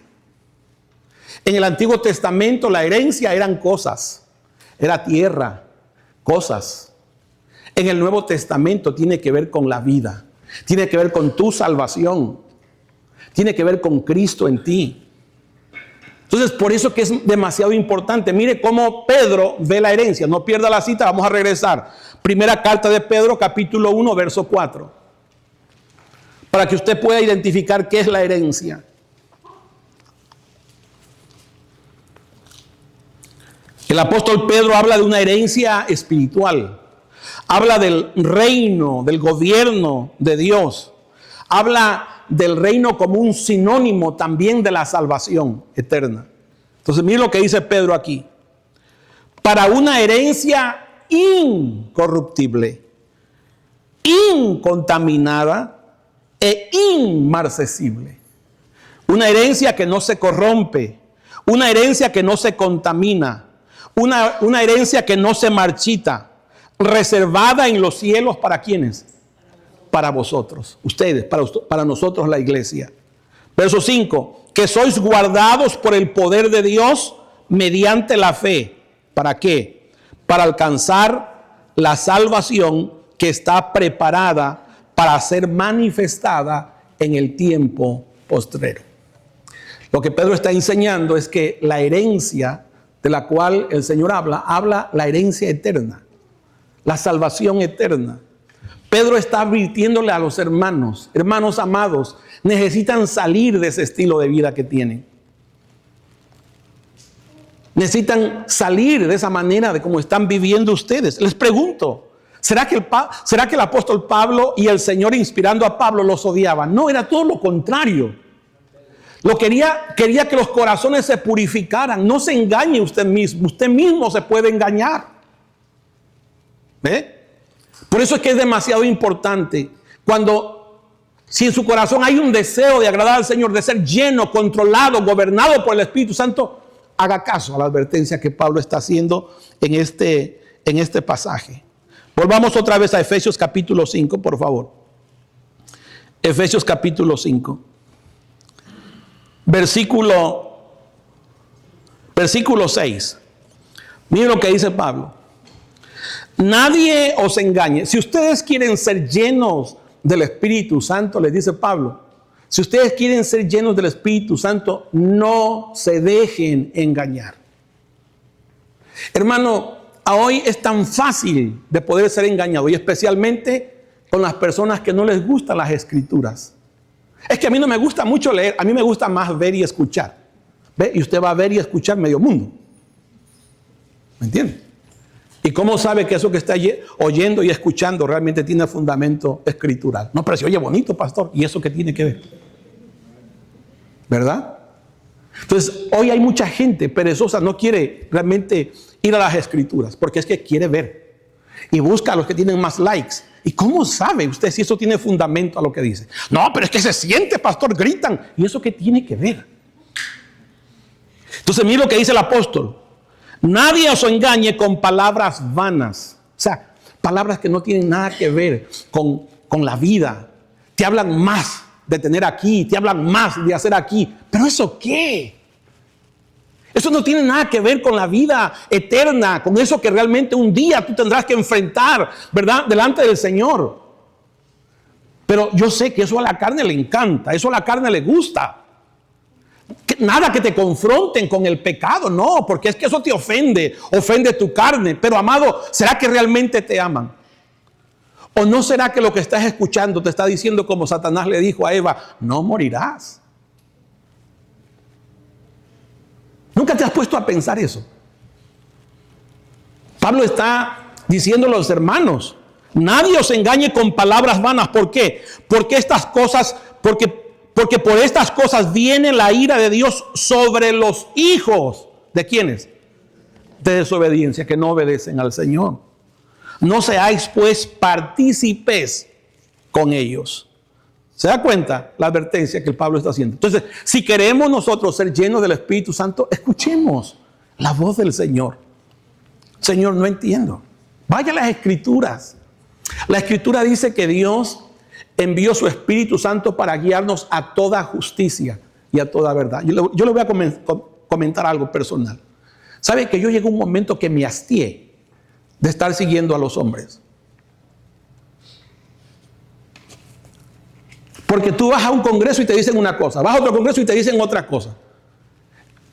En el Antiguo Testamento la herencia eran cosas, era tierra, cosas. En el Nuevo Testamento tiene que ver con la vida. Tiene que ver con tu salvación. Tiene que ver con Cristo en ti. Entonces, por eso que es demasiado importante. Mire cómo Pedro ve la herencia. No pierda la cita, vamos a regresar. Primera carta de Pedro, capítulo 1, verso 4. Para que usted pueda identificar qué es la herencia. El apóstol Pedro habla de una herencia espiritual. Habla del reino, del gobierno de Dios. habla del reino como un sinónimo también de la salvación eterna. Entonces, miren lo que dice Pedro aquí. Para una herencia incorruptible, incontaminada e inmarcesible. Una herencia que no se corrompe, una herencia que no se contamina, una herencia que no se marchita, reservada en los cielos ¿para quiénes? Para vosotros, ustedes, para nosotros la iglesia. Verso 5, que sois guardados por el poder de Dios mediante la fe. ¿Para qué? Para alcanzar la salvación que está preparada para ser manifestada en el tiempo postrero. Lo que Pedro está enseñando es que la herencia de la cual el Señor habla la herencia eterna, la salvación eterna. Pedro está advirtiéndole a los hermanos amados, necesitan salir de ese estilo de vida que tienen. Necesitan salir de esa manera de cómo están viviendo ustedes. Les pregunto, ¿será que el apóstol Pablo y el Señor inspirando a Pablo los odiaban? No, era todo lo contrario. Quería que los corazones se purificaran. No se engañe usted mismo se puede engañar. ¿Ve? Por eso es que es demasiado importante si en su corazón hay un deseo de agradar al Señor, de ser lleno, controlado, gobernado por el Espíritu Santo, haga caso a la advertencia que Pablo está haciendo en este pasaje. Volvamos otra vez a Efesios capítulo 5, por favor. Efesios capítulo 5. Versículo 6. Miren lo que dice Pablo. Nadie os engañe. Si ustedes quieren ser llenos del Espíritu Santo, les dice Pablo, si ustedes quieren ser llenos del Espíritu Santo, no se dejen engañar. Hermano, hoy es tan fácil de poder ser engañado, y especialmente con las personas que no les gustan las Escrituras. Es que a mí no me gusta mucho leer, a mí me gusta más ver y escuchar. ¿Ve? Y usted va a ver y escuchar medio mundo. ¿Me entiende? ¿Y cómo sabe que eso que está oyendo y escuchando realmente tiene fundamento escritural? No, pero si oye bonito, pastor, ¿y eso qué tiene que ver? ¿Verdad? Entonces, hoy hay mucha gente perezosa, no quiere realmente ir a las Escrituras, porque es que quiere ver. Y busca a los que tienen más likes. ¿Y cómo sabe usted si eso tiene fundamento a lo que dice? No, pero es que se siente, pastor, gritan. ¿Y eso qué tiene que ver? Entonces, mira lo que dice el apóstol. Nadie os engañe con palabras vanas. O sea, palabras que no tienen nada que ver con la vida. Te hablan más de tener aquí, te hablan más de hacer aquí. ¿Pero eso qué? Eso no tiene nada que ver con la vida eterna, con eso que realmente un día tú tendrás que enfrentar, ¿verdad? Delante del Señor. Pero yo sé que eso a la carne le encanta, eso a la carne le gusta. Nada que te confronten con el pecado, no, porque es que eso te ofende tu carne. Pero amado, ¿será que realmente te aman? ¿O no será que lo que estás escuchando te está diciendo como Satanás le dijo a Eva, no morirás? ¿Nunca te has puesto a pensar eso? Pablo está diciendo a los hermanos, nadie os engañe con palabras vanas. ¿Por qué? Porque por estas cosas viene la ira de Dios sobre los hijos. ¿De quiénes? De desobediencia, que no obedecen al Señor. No seáis pues partícipes con ellos. ¿Se da cuenta la advertencia que el Pablo está haciendo? Entonces, si queremos nosotros ser llenos del Espíritu Santo, escuchemos la voz del Señor. Señor, no entiendo. Vaya a las Escrituras. La Escritura dice que Dios envió su Espíritu Santo para guiarnos a toda justicia y a toda verdad. Yo le voy a comentar algo personal. ¿Sabe que yo llegué a un momento que me hastié de estar siguiendo a los hombres? Porque tú vas a un congreso y te dicen una cosa, vas a otro congreso y te dicen otra cosa.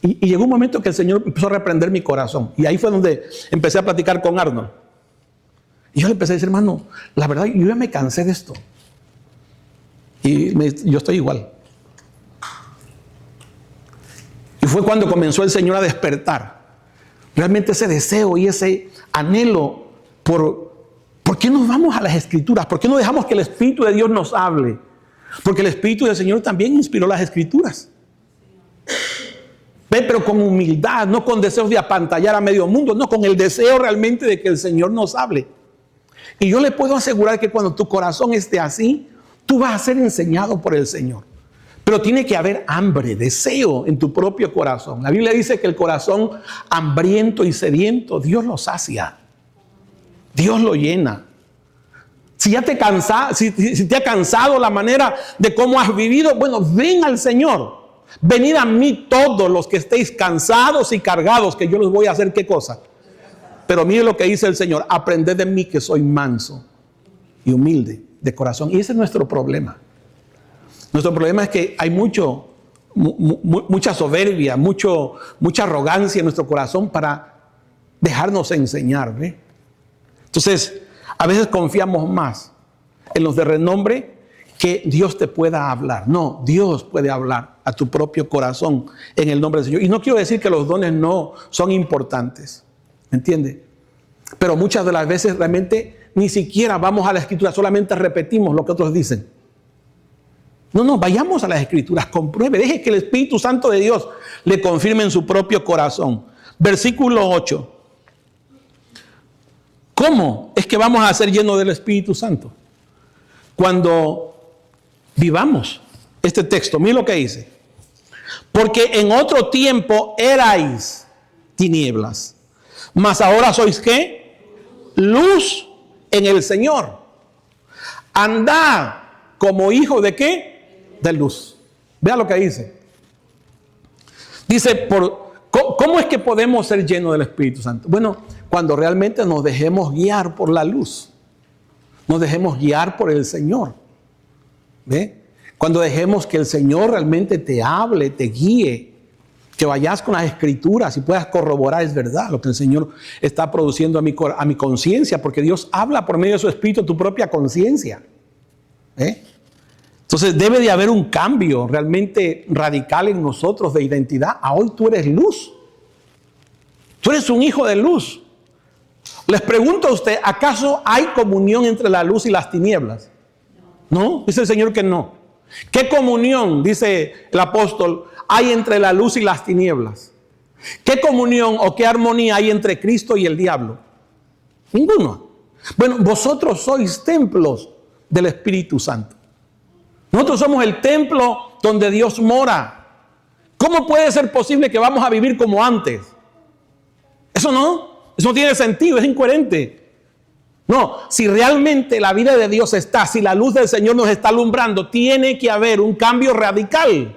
Y llegó un momento que el Señor empezó a reprender mi corazón. Y ahí fue donde empecé a platicar con Arnold. Y yo le empecé a decir, hermano, la verdad, yo ya me cansé de esto. Y yo estoy igual. Y fue cuando comenzó el Señor a despertar realmente ese deseo y ese anhelo ¿por qué nos vamos a las Escrituras? ¿Por qué no dejamos que el Espíritu de Dios nos hable? Porque el Espíritu del Señor también inspiró las Escrituras. ¿Ve? Pero con humildad, no con deseos de apantallar a medio mundo, no, con el deseo realmente de que el Señor nos hable. Y yo le puedo asegurar que cuando tu corazón esté así, tú vas a ser enseñado por el Señor. Pero tiene que haber hambre, deseo en tu propio corazón. La Biblia dice que el corazón hambriento y sediento, Dios lo sacia. Dios lo llena. Si ya te si te ha cansado la manera de cómo has vivido, bueno, ven al Señor. Venid a mí todos los que estéis cansados y cargados, que yo los voy a hacer ¿qué cosa? Pero mire lo que dice el Señor: aprended de mí que soy manso y humilde de corazón. Y ese es nuestro problema. Nuestro problema es que hay mucha soberbia, mucha arrogancia en nuestro corazón para dejarnos enseñar, ¿ve? Entonces, a veces confiamos más en los de renombre que Dios te pueda hablar. No, Dios puede hablar a tu propio corazón en el nombre del Señor. Y no quiero decir que los dones no son importantes, ¿me entiende? Pero muchas de las veces realmente ni siquiera vamos a la Escritura, solamente repetimos lo que otros dicen. No, vayamos a las Escrituras, compruebe, deje que el Espíritu Santo de Dios le confirme en su propio corazón. Versículo 8. ¿Cómo es que vamos a ser llenos del Espíritu Santo? Cuando vivamos este texto, mira lo que dice. Porque en otro tiempo erais tinieblas, mas ahora sois ¿qué? Luz en el Señor. Andad como hijos de ¿qué? De luz. Vea lo que dice. Dice, ¿cómo es que podemos ser llenos del Espíritu Santo? Bueno, cuando realmente nos dejemos guiar por la luz. Nos dejemos guiar por el Señor. ¿Ve? Cuando dejemos que el Señor realmente te hable, te guíe, que vayas con las Escrituras y puedas corroborar, es verdad, lo que el Señor está produciendo a mi conciencia, porque Dios habla por medio de su Espíritu a tu propia conciencia. Entonces debe de haber un cambio realmente radical en nosotros de identidad. Hoy tú eres luz. Tú eres un hijo de luz. Les pregunto a usted, ¿acaso hay comunión entre la luz y las tinieblas? No, dice el Señor que no. ¿Qué comunión, dice el apóstol, hay entre la luz y las tinieblas? ¿Qué comunión o qué armonía hay entre Cristo y el diablo? Ninguno. Bueno, vosotros sois templos del Espíritu Santo. Nosotros somos el templo donde Dios mora. ¿Cómo puede ser posible que vamos a vivir como antes? Eso no tiene sentido, es incoherente. No, si realmente la vida de Dios está, si la luz del Señor nos está alumbrando, tiene que haber un cambio radical.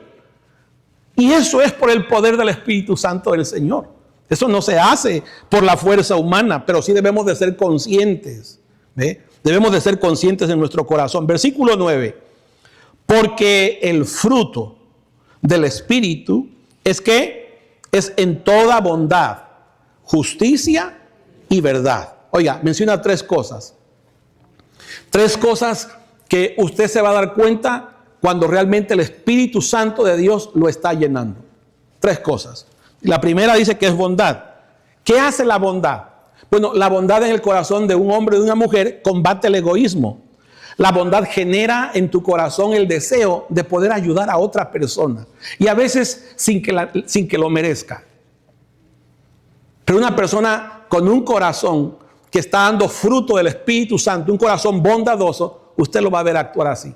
Y eso es por el poder del Espíritu Santo del Señor. Eso no se hace por la fuerza humana, pero sí debemos de ser conscientes. ¿Ve? Debemos de ser conscientes en nuestro corazón. Versículo 9. Porque el fruto del Espíritu es que es en toda bondad, justicia y verdad. Oiga, menciona tres cosas. Tres cosas que usted se va a dar cuenta cuando realmente el Espíritu Santo de Dios lo está llenando. Tres cosas. La primera dice que es bondad. ¿Qué hace la bondad? Bueno, la bondad en el corazón de un hombre o de una mujer combate el egoísmo. La bondad genera en tu corazón el deseo de poder ayudar a otra persona. Y a veces sin que lo merezca. Pero una persona con un corazón que está dando fruto del Espíritu Santo, un corazón bondadoso, usted lo va a ver actuar así.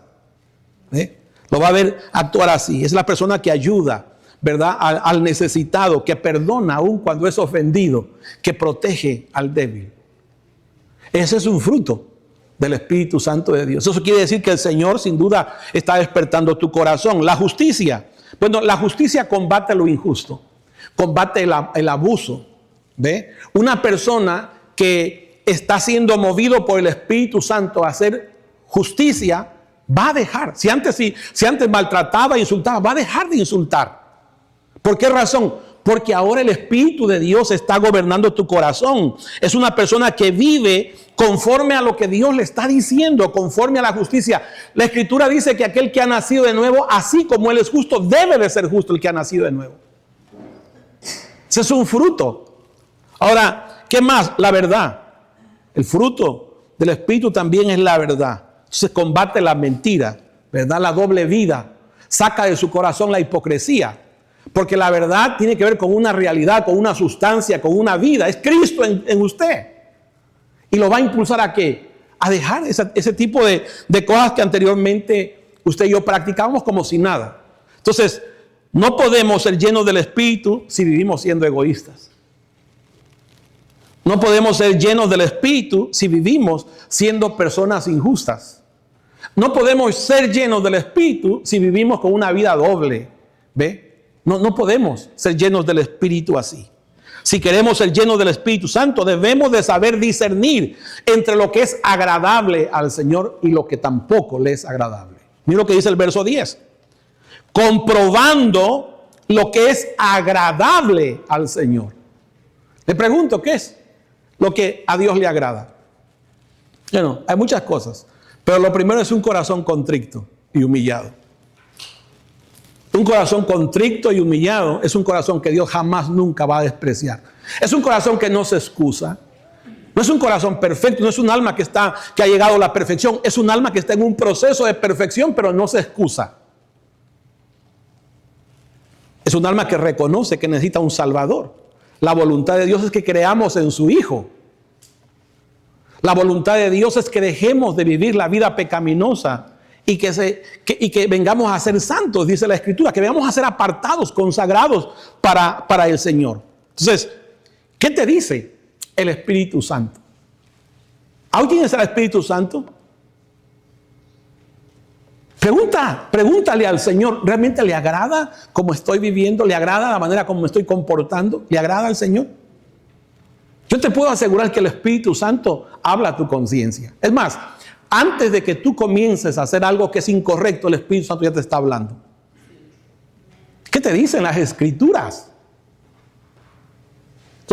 Lo va a ver actuar así. Es la persona que ayuda, ¿verdad?, al necesitado, que perdona aún cuando es ofendido, que protege al débil. Ese es un fruto del Espíritu Santo de Dios. Eso quiere decir que el Señor sin duda está despertando tu corazón. La justicia. Bueno, la justicia combate lo injusto, combate el abuso. ¿Ve? Una persona que está siendo movido por el Espíritu Santo a hacer justicia, va a dejar. Si antes maltrataba, insultaba, va a dejar de insultar. ¿Por qué razón? Porque ahora el Espíritu de Dios está gobernando tu corazón. Es una persona que vive conforme a lo que Dios le está diciendo, conforme a la justicia. La Escritura dice que aquel que ha nacido de nuevo, así como Él es justo, debe de ser justo el que ha nacido de nuevo. Ese es un fruto. Ahora, ¿qué más? La verdad. El fruto del Espíritu también es la verdad. Entonces combate la mentira, ¿verdad? La doble vida. Saca de su corazón la hipocresía. Porque la verdad tiene que ver con una realidad, con una sustancia, con una vida. Es Cristo en usted. Y lo va a impulsar ¿a qué? A dejar ese tipo de cosas que anteriormente usted y yo practicábamos como si nada. Entonces, no podemos ser llenos del Espíritu si vivimos siendo egoístas. No podemos ser llenos del Espíritu si vivimos siendo personas injustas. No podemos ser llenos del Espíritu si vivimos con una vida doble. ¿Ve? No podemos ser llenos del Espíritu así. Si queremos ser llenos del Espíritu Santo, debemos de saber discernir entre lo que es agradable al Señor y lo que tampoco le es agradable. Mira lo que dice el verso 10. Comprobando lo que es agradable al Señor. Le pregunto, ¿qué es lo que a Dios le agrada? Bueno, hay muchas cosas, pero lo primero es un corazón contrito y humillado. Un corazón contrito y humillado es un corazón que Dios jamás nunca va a despreciar. Es un corazón que no se excusa. No es un corazón perfecto, no es un alma que ha llegado a la perfección. Es un alma que está en un proceso de perfección, pero no se excusa. Es un alma que reconoce que necesita un Salvador. La voluntad de Dios es que creamos en su Hijo. La voluntad de Dios es que dejemos de vivir la vida pecaminosa y que vengamos a ser santos, dice la Escritura, que vengamos a ser apartados, consagrados para el Señor. Entonces, ¿qué te dice el Espíritu Santo? ¿Alguien es el Espíritu Santo? Pregúntale al Señor, ¿realmente le agrada cómo estoy viviendo? ¿Le agrada la manera como me estoy comportando? ¿Le agrada al Señor? Yo te puedo asegurar que el Espíritu Santo habla a tu conciencia. Es más, antes de que tú comiences a hacer algo que es incorrecto, el Espíritu Santo ya te está hablando. ¿Qué te dicen las Escrituras?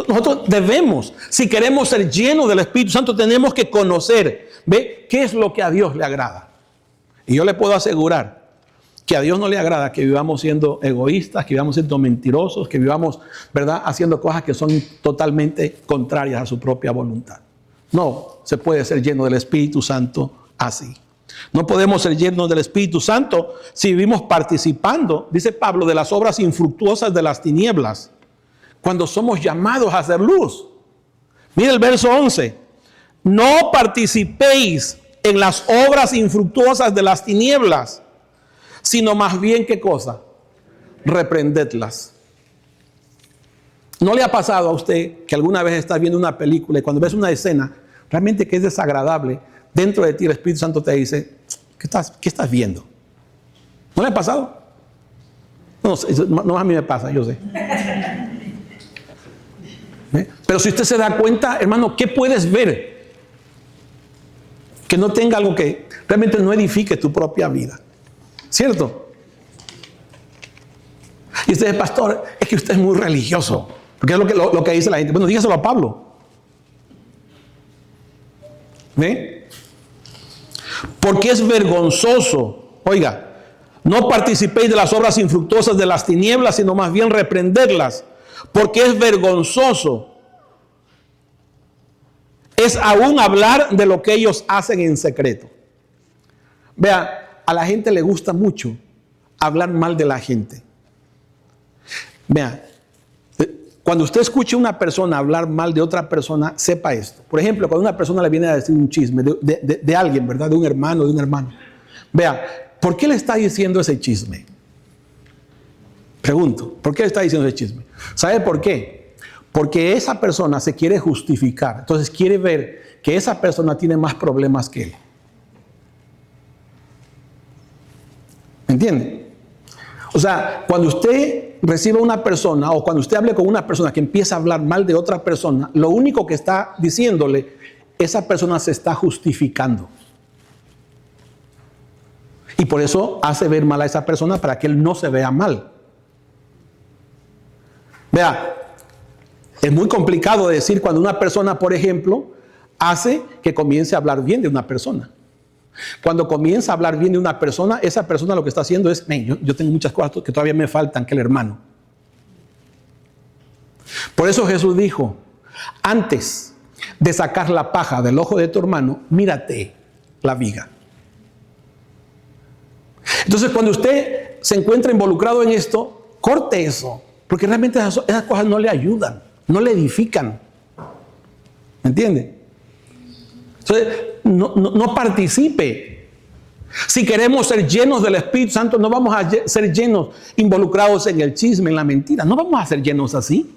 Nosotros debemos, si queremos ser llenos del Espíritu Santo, tenemos que conocer, ¿ve? ¿Qué es lo que a Dios le agrada? Y yo le puedo asegurar que a Dios no le agrada que vivamos siendo egoístas, que vivamos siendo mentirosos, que vivamos, ¿verdad?, haciendo cosas que son totalmente contrarias a su propia voluntad. No se puede ser lleno del Espíritu Santo así. No podemos ser llenos del Espíritu Santo si vivimos participando, dice Pablo, de las obras infructuosas de las tinieblas, cuando somos llamados a hacer luz. Mire el verso 11. No participéis en las obras infructuosas de las tinieblas, sino más bien, ¿qué cosa? Reprendedlas. ¿No le ha pasado a usted que alguna vez está viendo una película y cuando ves una escena realmente que es desagradable, dentro de ti el Espíritu Santo te dice, ¿qué estás viendo? ¿No le ha pasado? No, a mí me pasa, yo sé. Pero si usted se da cuenta, hermano, ¿qué puedes ver que no tenga algo que realmente no edifique tu propia vida? ¿Cierto? Y usted dice, pastor, es que usted es muy religioso. Porque es lo que dice la gente. Bueno, dígaselo a Pablo. ¿Ve? Porque es vergonzoso. Oiga, no participéis de las obras infructuosas de las tinieblas, sino más bien reprenderlas. Porque es vergonzoso. Es aún hablar de lo que ellos hacen en secreto. Vea, a la gente le gusta mucho hablar mal de la gente. Vea, cuando usted escuche a una persona hablar mal de otra persona, sepa esto. Por ejemplo, cuando una persona le viene a decir un chisme de alguien, ¿verdad? De un hermano, Vea, ¿por qué le está diciendo ese chisme? Pregunto, ¿por qué le está diciendo ese chisme? ¿Sabe por qué? Porque esa persona se quiere justificar. Entonces quiere ver que esa persona tiene más problemas que él. ¿Me entiende? O sea, cuando usted recibe a una persona o cuando usted hable con una persona que empieza a hablar mal de otra persona, lo único que está diciéndole, esa persona se está justificando. Y por eso hace ver mal a esa persona para que él no se vea mal. Vea, es muy complicado decir cuando una persona, por ejemplo, hace que comience a hablar bien de una persona. Cuando comienza a hablar bien de una persona, esa persona lo que está haciendo es, yo tengo muchas cosas que todavía me faltan que el hermano. Por eso Jesús dijo, antes de sacar la paja del ojo de tu hermano, mírate la viga. Entonces, cuando usted se encuentra involucrado en esto, corte eso, porque realmente esas cosas no le ayudan, no le edifican. ¿Me entiende? Entonces, no participe. Si queremos ser llenos del Espíritu Santo, no vamos a ser llenos involucrados en el chisme, en la mentira. No vamos a ser llenos así.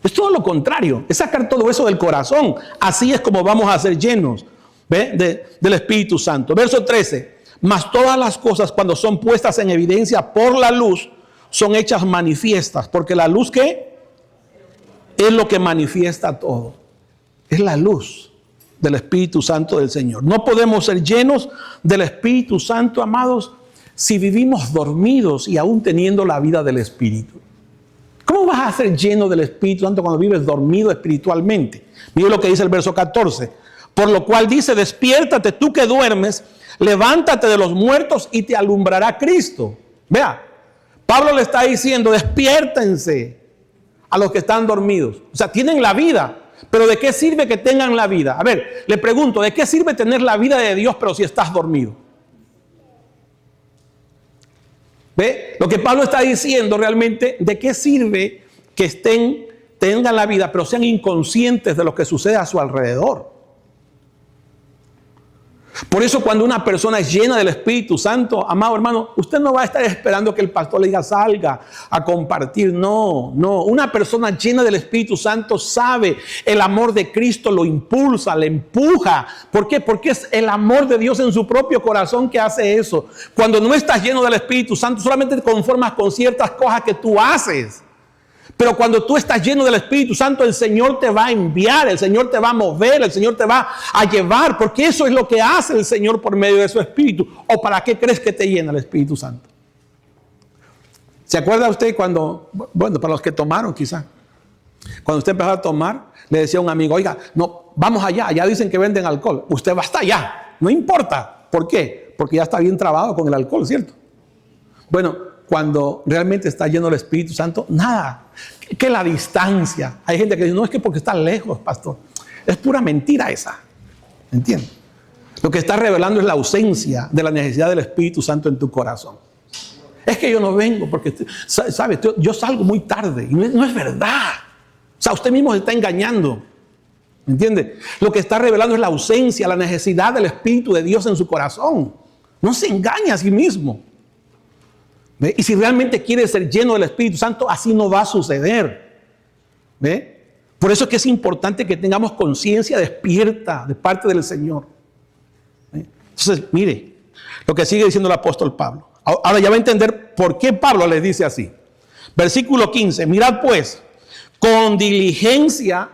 Es todo lo contrario. Es sacar todo eso del corazón. Así es como vamos a ser llenos, del Espíritu Santo. Verso 13. Mas todas las cosas, cuando son puestas en evidencia por la luz, son hechas manifiestas. Porque la luz, ¿qué? Es lo que manifiesta todo. Es la luz del Espíritu Santo del Señor. No podemos ser llenos del Espíritu Santo, amados, si vivimos dormidos y aún teniendo la vida del Espíritu. ¿Cómo vas a ser lleno del Espíritu Santo cuando vives dormido espiritualmente? Mira lo que dice el verso 14. Por lo cual dice, despiértate tú que duermes, levántate de los muertos y te alumbrará Cristo. Vea, Pablo le está diciendo, despiértense a los que están dormidos. O sea, tienen la vida, pero ¿de qué sirve que tengan la vida? A ver, le pregunto, ¿de qué sirve tener la vida de Dios pero si estás dormido? ¿Ve? Lo que Pablo está diciendo realmente, ¿de qué sirve que tengan la vida pero sean inconscientes de lo que sucede a su alrededor? Por eso cuando una persona es llena del Espíritu Santo, amado hermano, usted no va a estar esperando que el pastor le diga salga a compartir. No. Una persona llena del Espíritu Santo sabe el amor de Cristo, lo impulsa, le empuja. ¿Por qué? Porque es el amor de Dios en su propio corazón que hace eso. Cuando no estás lleno del Espíritu Santo, solamente te conformas con ciertas cosas que tú haces. Pero cuando tú estás lleno del Espíritu Santo, el Señor te va a enviar, el Señor te va a mover, el Señor te va a llevar, porque eso es lo que hace el Señor por medio de su Espíritu. ¿O para qué crees que te llena el Espíritu Santo? ¿Se acuerda usted cuando, bueno, para los que tomaron quizá, cuando usted empezó a tomar, le decía a un amigo, oiga, no, vamos allá dicen que venden alcohol, usted va hasta allá, no importa. ¿Por qué? Porque ya está bien trabado con el alcohol, ¿cierto? Bueno, cuando realmente está lleno del Espíritu Santo, nada, que la distancia. Hay gente que dice, no, es que porque está lejos, pastor. Es pura mentira esa. ¿Entiendes? Lo que está revelando es la ausencia de la necesidad del Espíritu Santo en tu corazón. Es que yo no vengo porque, ¿sabes? Yo salgo muy tarde y no es verdad. O sea, usted mismo se está engañando. ¿Me entiende? Lo que está revelando es la ausencia, la necesidad del Espíritu de Dios en su corazón. No se engaña a sí mismo. ¿Ve? Y si realmente quiere ser lleno del Espíritu Santo, así no va a suceder. ¿Ve? Por eso es que es importante que tengamos conciencia despierta de parte del Señor. ¿Ve? Entonces, mire lo que sigue diciendo el apóstol Pablo. Ahora ya va a entender por qué Pablo les dice así. Versículo 15. Mirad pues, con diligencia,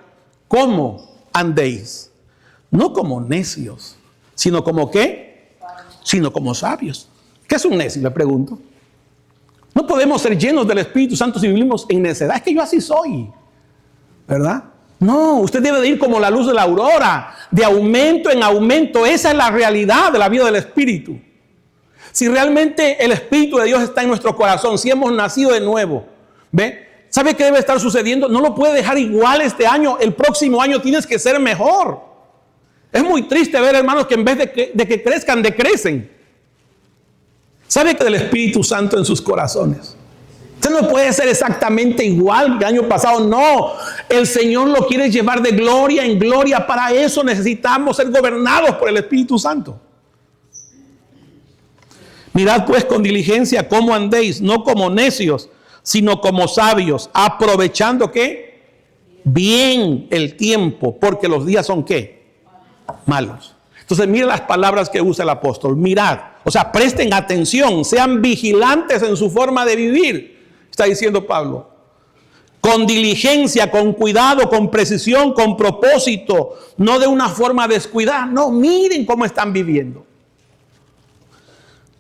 cómo andéis. No como necios, sino como ¿qué? Sino como sabios. ¿Qué es un necio? Le pregunto. No podemos ser llenos del Espíritu Santo si vivimos en necedad. Es que yo así soy, ¿verdad? No, usted debe de ir como la luz de la aurora, de aumento en aumento. Esa es la realidad de la vida del Espíritu. Si realmente el Espíritu de Dios está en nuestro corazón, si hemos nacido de nuevo, ¿ve? ¿Sabe qué debe estar sucediendo? No lo puede dejar igual este año. El próximo año tienes que ser mejor. Es muy triste ver, hermanos, que en vez de que crezcan, decrecen. ¿Sabe que del Espíritu Santo en sus corazones? Usted no puede ser exactamente igual que el año pasado. No, el Señor lo quiere llevar de gloria en gloria. Para eso necesitamos ser gobernados por el Espíritu Santo. Mirad pues con diligencia cómo andéis, no como necios, sino como sabios, aprovechando ¿qué? Bien el tiempo, porque los días son ¿qué? Malos. Entonces, mire las palabras que usa el apóstol. Mirad, o sea, presten atención, sean vigilantes en su forma de vivir, está diciendo Pablo. Con diligencia, con cuidado, con precisión, con propósito, no de una forma descuidada. No, miren cómo están viviendo.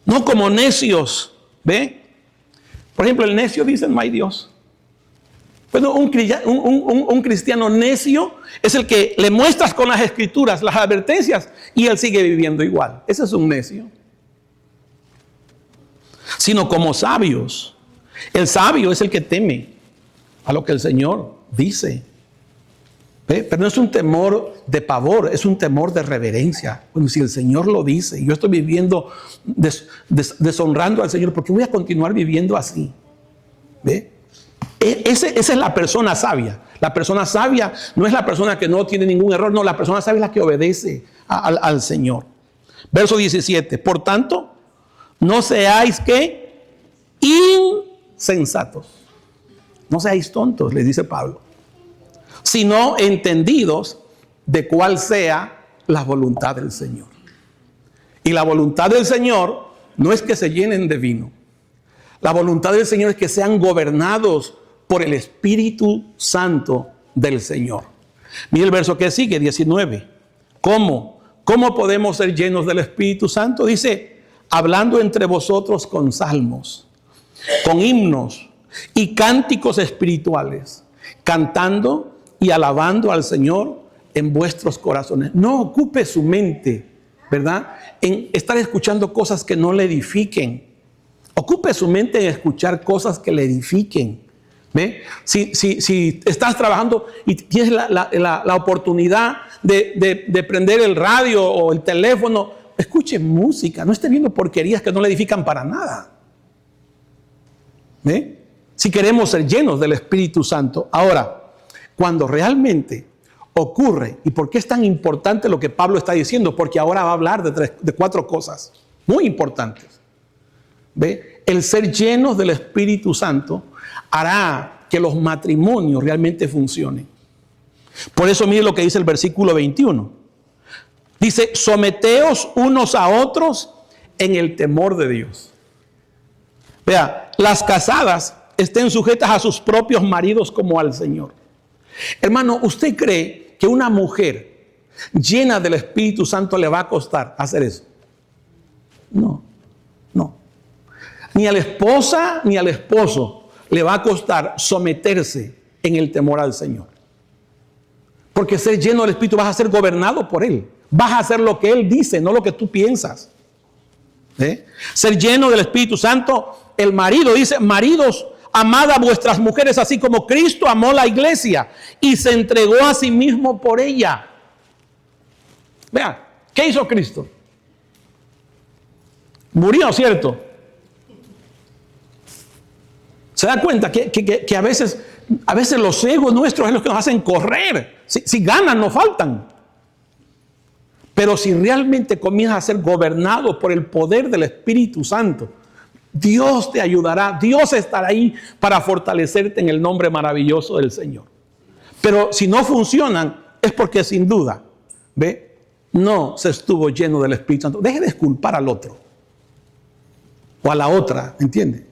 No como necios, ¿ve? Por ejemplo, el necio dice, no hay Dios. Bueno, un cristiano necio es el que le muestras con las escrituras las advertencias y él sigue viviendo igual. Ese es un necio. Sino como sabios. El sabio es el que teme a lo que el Señor dice. Pero no es un temor de pavor, es un temor de reverencia. Bueno, si el Señor lo dice y yo estoy viviendo deshonrando al Señor, ¿por qué voy a continuar viviendo así? ¿Ve? Esa es la persona sabia. La persona sabia no es la persona que no tiene ningún error, no, la persona sabia es la que obedece al Señor. Verso 17, por tanto, no seáis ¿qué? Insensatos. No seáis tontos, les dice Pablo, sino entendidos de cuál sea la voluntad del Señor. Y la voluntad del Señor no es que se llenen de vino. La voluntad del Señor es que sean gobernados por el Espíritu Santo del Señor. Mira el verso que sigue, 19. ¿Cómo? ¿Cómo podemos ser llenos del Espíritu Santo? Dice, hablando entre vosotros con salmos, con himnos y cánticos espirituales, cantando y alabando al Señor en vuestros corazones. No ocupe su mente, ¿verdad?, en estar escuchando cosas que no le edifiquen. Ocupe su mente en escuchar cosas que le edifiquen. ¿Ve? Si estás trabajando y tienes la oportunidad de prender el radio o el teléfono, escuche música, no esté viendo porquerías que no le edifican para nada. ¿Ve? Si queremos ser llenos del Espíritu Santo. Ahora, cuando realmente ocurre, ¿y por qué es tan importante lo que Pablo está diciendo? Porque ahora va a hablar de 4 cosas muy importantes. ¿Ve? El ser llenos del Espíritu Santo hará que los matrimonios realmente funcionen. Por eso mire lo que dice el versículo 21. Dice, someteos unos a otros en el temor de Dios. Vea, las casadas estén sujetas a sus propios maridos como al Señor. Hermano, ¿usted cree que una mujer llena del Espíritu Santo le va a costar hacer eso? No, no. Ni a la esposa ni al esposo le va a costar someterse en el temor al Señor. Porque ser lleno del Espíritu vas a ser gobernado por Él. Vas a hacer lo que Él dice, no lo que tú piensas. Ser lleno del Espíritu Santo, el marido dice, maridos, amad a vuestras mujeres así como Cristo amó la iglesia y se entregó a sí mismo por ella. Vean, ¿qué hizo Cristo? Murió, ¿cierto? ¿Se da cuenta que a veces los egos nuestros es lo que nos hacen correr? Si ganan, no faltan. Pero si realmente comienzas a ser gobernado por el poder del Espíritu Santo, Dios te ayudará, Dios estará ahí para fortalecerte en el nombre maravilloso del Señor. Pero si no funcionan, es porque sin duda, ¿ve?, no se estuvo lleno del Espíritu Santo. Deje de culpar al otro o a la otra, ¿entiende?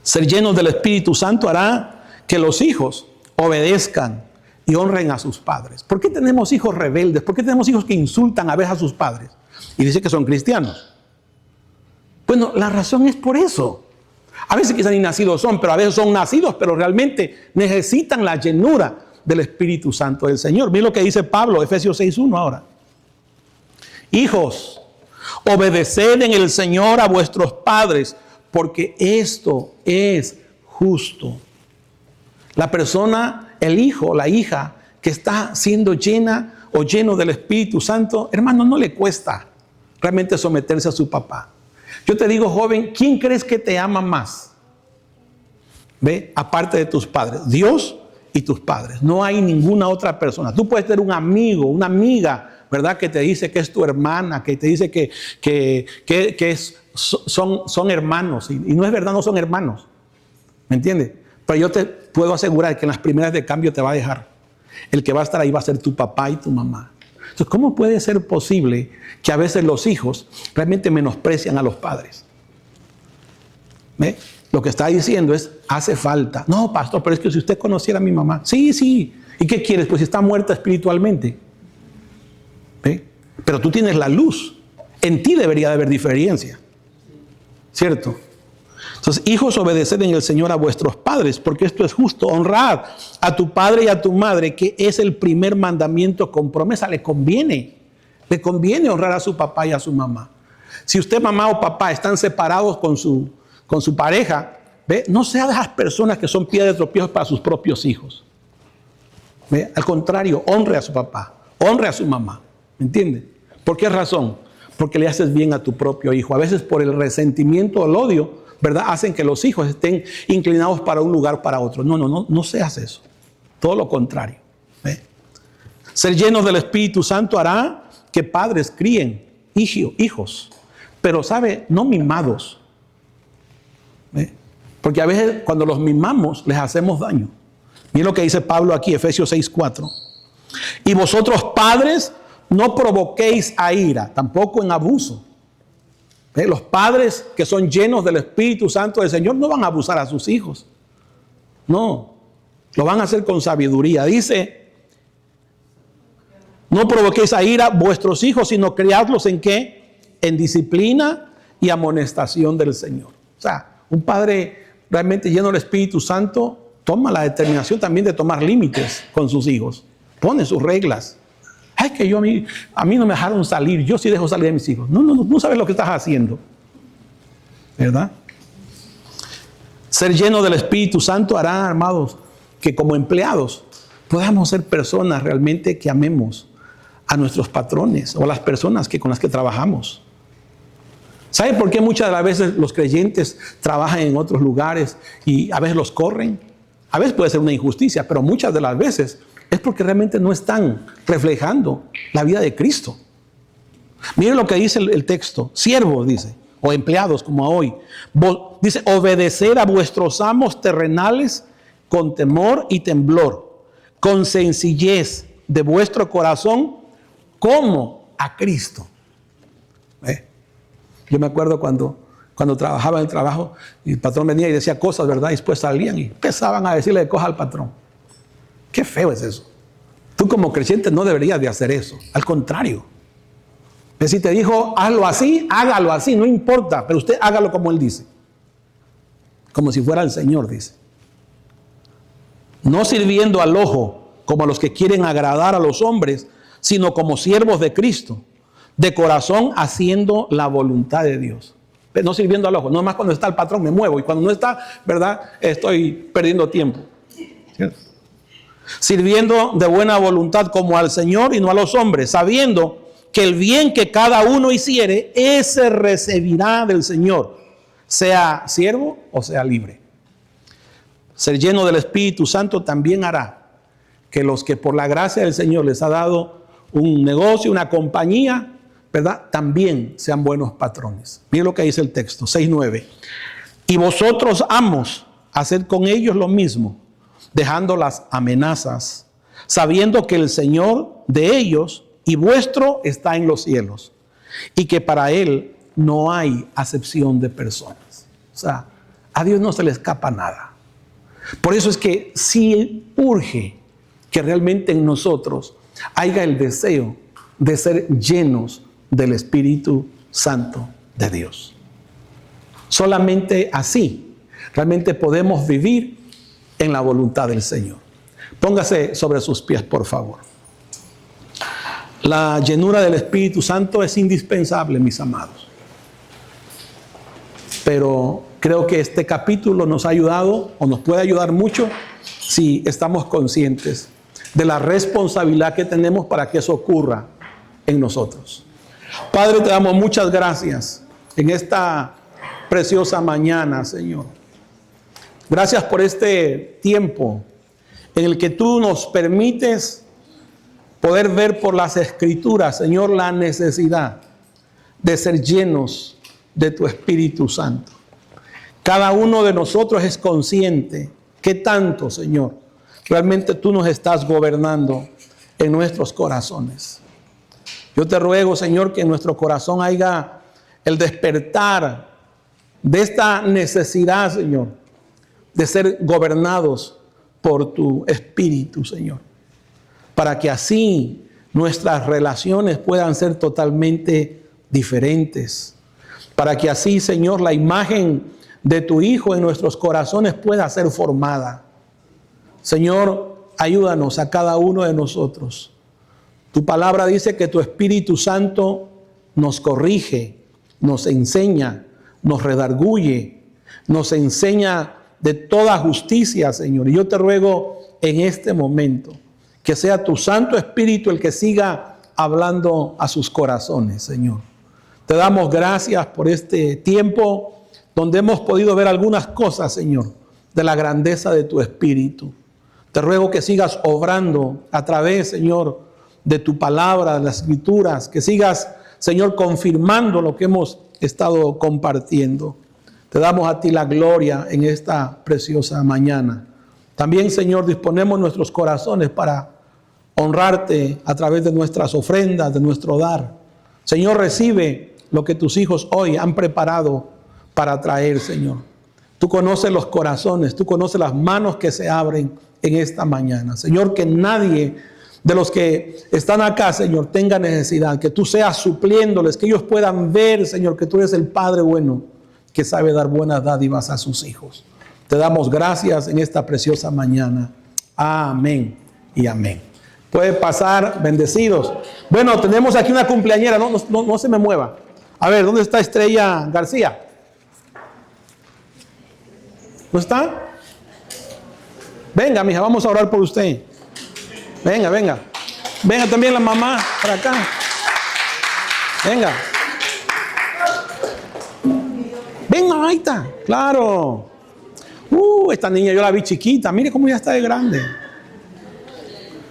Ser llenos del Espíritu Santo hará que los hijos obedezcan y honren a sus padres. ¿Por qué tenemos hijos rebeldes? ¿Por qué tenemos hijos que insultan a veces a sus padres? Y dicen que son cristianos. Bueno, la razón es por eso. A veces quizás ni nacidos son, pero a veces son nacidos, pero realmente necesitan la llenura del Espíritu Santo del Señor. Miren lo que dice Pablo, Efesios 6:1 ahora. Hijos, obedeced en el Señor a vuestros padres, porque esto es justo. La persona, el hijo, la hija que está siendo llena o lleno del Espíritu Santo, hermano, no le cuesta realmente someterse a su papá. Yo te digo, joven, ¿quién crees que te ama más? ¿Ve? Aparte de tus padres, Dios y tus padres. No hay ninguna otra persona. Tú puedes tener un amigo, una amiga, ¿verdad?, que te dice que es tu hermana, que te dice son hermanos. Y no es verdad, no son hermanos. ¿Me entiendes? Pero yo te puedo asegurar que en las primeras de cambio te va a dejar. El que va a estar ahí va a ser tu papá y tu mamá. Entonces, ¿cómo puede ser posible que a veces los hijos realmente menosprecian a los padres? ¿Ve? Lo que está diciendo es, hace falta. No, pastor, pero es que si usted conociera a mi mamá. Sí, sí. ¿Y qué quieres? Pues si está muerta espiritualmente. ¿Ve? Pero tú tienes la luz. En ti debería de haber diferencia. ¿Cierto? Entonces, hijos, obedeced en el Señor a vuestros padres, porque esto es justo. Honrad a tu padre y a tu madre, que es el primer mandamiento con promesa. Le conviene honrar a su papá y a su mamá. Si usted, mamá o papá, están separados con su pareja, ¿ve?, no sea de esas personas que son piedra de tropiezo para sus propios hijos. ¿Ve? Al contrario, honre a su papá, honre a su mamá. ¿Me entiende? ¿Por qué razón? Porque le haces bien a tu propio hijo. A veces por el resentimiento o el odio, ¿verdad? Hacen que los hijos estén inclinados para un lugar para otro. No seas eso. Todo lo contrario. ¿Ve? Ser llenos del Espíritu Santo hará que padres críen hijos. Pero, ¿sabe? No mimados. ¿Ve? Porque a veces cuando los mimamos les hacemos daño. Miren lo que dice Pablo aquí, Efesios 6:4. Y vosotros padres no provoquéis a ira, tampoco en abuso. Los padres que son llenos del Espíritu Santo del Señor no van a abusar a sus hijos. No, lo van a hacer con sabiduría. Dice, no provoquéis a ira vuestros hijos, sino criadlos ¿en qué? En disciplina y amonestación del Señor. O sea, un padre realmente lleno del Espíritu Santo toma la determinación también de tomar límites con sus hijos. Pone sus reglas. Ay, que a mí no me dejaron salir. Yo sí dejo salir a mis hijos. No sabes lo que estás haciendo. ¿Verdad? Ser lleno del Espíritu Santo hará, amados, que como empleados podamos ser personas realmente que amemos a nuestros patrones o a las personas con las que trabajamos. ¿Sabe por qué muchas de las veces los creyentes trabajan en otros lugares y a veces los corren? A veces puede ser una injusticia, pero muchas de las veces es porque realmente no están reflejando la vida de Cristo. Miren lo que dice el texto. Siervos, dice, o empleados como hoy. Dice, obedecer a vuestros amos terrenales con temor y temblor, con sencillez de vuestro corazón, como a Cristo. Yo me acuerdo cuando trabajaba en el trabajo, y el patrón venía y decía cosas, ¿verdad? Y después salían y empezaban a decirle cosas al patrón. Qué feo es eso. Tú como creyente no deberías de hacer eso. Al contrario. Si te dijo, hazlo así, hágalo así, no importa. Pero usted hágalo como Él dice. Como si fuera el Señor, dice. No sirviendo al ojo como a los que quieren agradar a los hombres, sino como siervos de Cristo, de corazón haciendo la voluntad de Dios. Pero no sirviendo al ojo. No más cuando está el patrón me muevo. Y cuando no está, ¿verdad? Estoy perdiendo tiempo. ¿Cierto? Sirviendo de buena voluntad como al Señor y no a los hombres, sabiendo que el bien que cada uno hiciere, ese recibirá del Señor, sea siervo o sea libre. Ser lleno del Espíritu Santo también hará que los que por la gracia del Señor les ha dado un negocio, una compañía, ¿verdad? También sean buenos patrones. Miren lo que dice el texto, 6:9. Y vosotros, amos, haced con ellos lo mismo, dejando las amenazas, sabiendo que el Señor de ellos y vuestro está en los cielos, y que para Él no hay acepción de personas. O sea, a Dios no se le escapa nada. Por eso es que sí urge que realmente en nosotros haya el deseo de ser llenos del Espíritu Santo de Dios. Solamente así realmente podemos vivir en la voluntad del Señor. Póngase sobre sus pies, por favor. La llenura del Espíritu Santo es indispensable, mis amados. Pero creo que este capítulo nos ha ayudado o nos puede ayudar mucho si estamos conscientes de la responsabilidad que tenemos para que eso ocurra en nosotros. Padre, te damos muchas gracias en esta preciosa mañana, Señor. Gracias por este tiempo en el que tú nos permites poder ver por las Escrituras, Señor, la necesidad de ser llenos de tu Espíritu Santo. Cada uno de nosotros es consciente que tanto, Señor, realmente tú nos estás gobernando en nuestros corazones. Yo te ruego, Señor, que en nuestro corazón haya el despertar de esta necesidad, Señor, de ser gobernados por tu Espíritu, Señor, para que así nuestras relaciones puedan ser totalmente diferentes, para que así, Señor, la imagen de tu Hijo en nuestros corazones pueda ser formada. Señor, ayúdanos a cada uno de nosotros. Tu palabra dice que tu Espíritu Santo nos corrige, nos enseña, nos redarguye, nos enseña de toda justicia, Señor. Y yo te ruego en este momento Que sea tu Santo Espíritu el que siga hablando a sus corazones, Señor. Te damos gracias por este tiempo donde hemos podido ver algunas cosas, Señor, de la grandeza de tu Espíritu. Te ruego que sigas obrando a través, Señor, de tu palabra, de las Escrituras, que sigas, Señor, confirmando lo que hemos estado compartiendo. Te damos a ti la gloria en esta preciosa mañana. También, Señor, disponemos nuestros corazones para honrarte a través de nuestras ofrendas, de nuestro dar. Señor, recibe lo que tus hijos hoy han preparado para traer, Señor. Tú conoces los corazones, tú conoces las manos que se abren en esta mañana. Señor, que nadie de los que están acá, Señor, tenga necesidad, que tú seas supliéndoles, que ellos puedan ver, Señor, que tú eres el Padre bueno, que sabe dar buenas dádivas a sus hijos. Te damos gracias en esta preciosa mañana. Amén y amén. Puede pasar bendecidos. Bueno, tenemos aquí una cumpleañera, no se me mueva. A ver, ¿dónde está Estrella García? ¿No está? Venga, mija, vamos a orar por usted. Venga, venga. Venga también la mamá para acá. Venga. Venga, ahí está. Claro. Esta niña yo la vi chiquita. Mire cómo ya está de grande.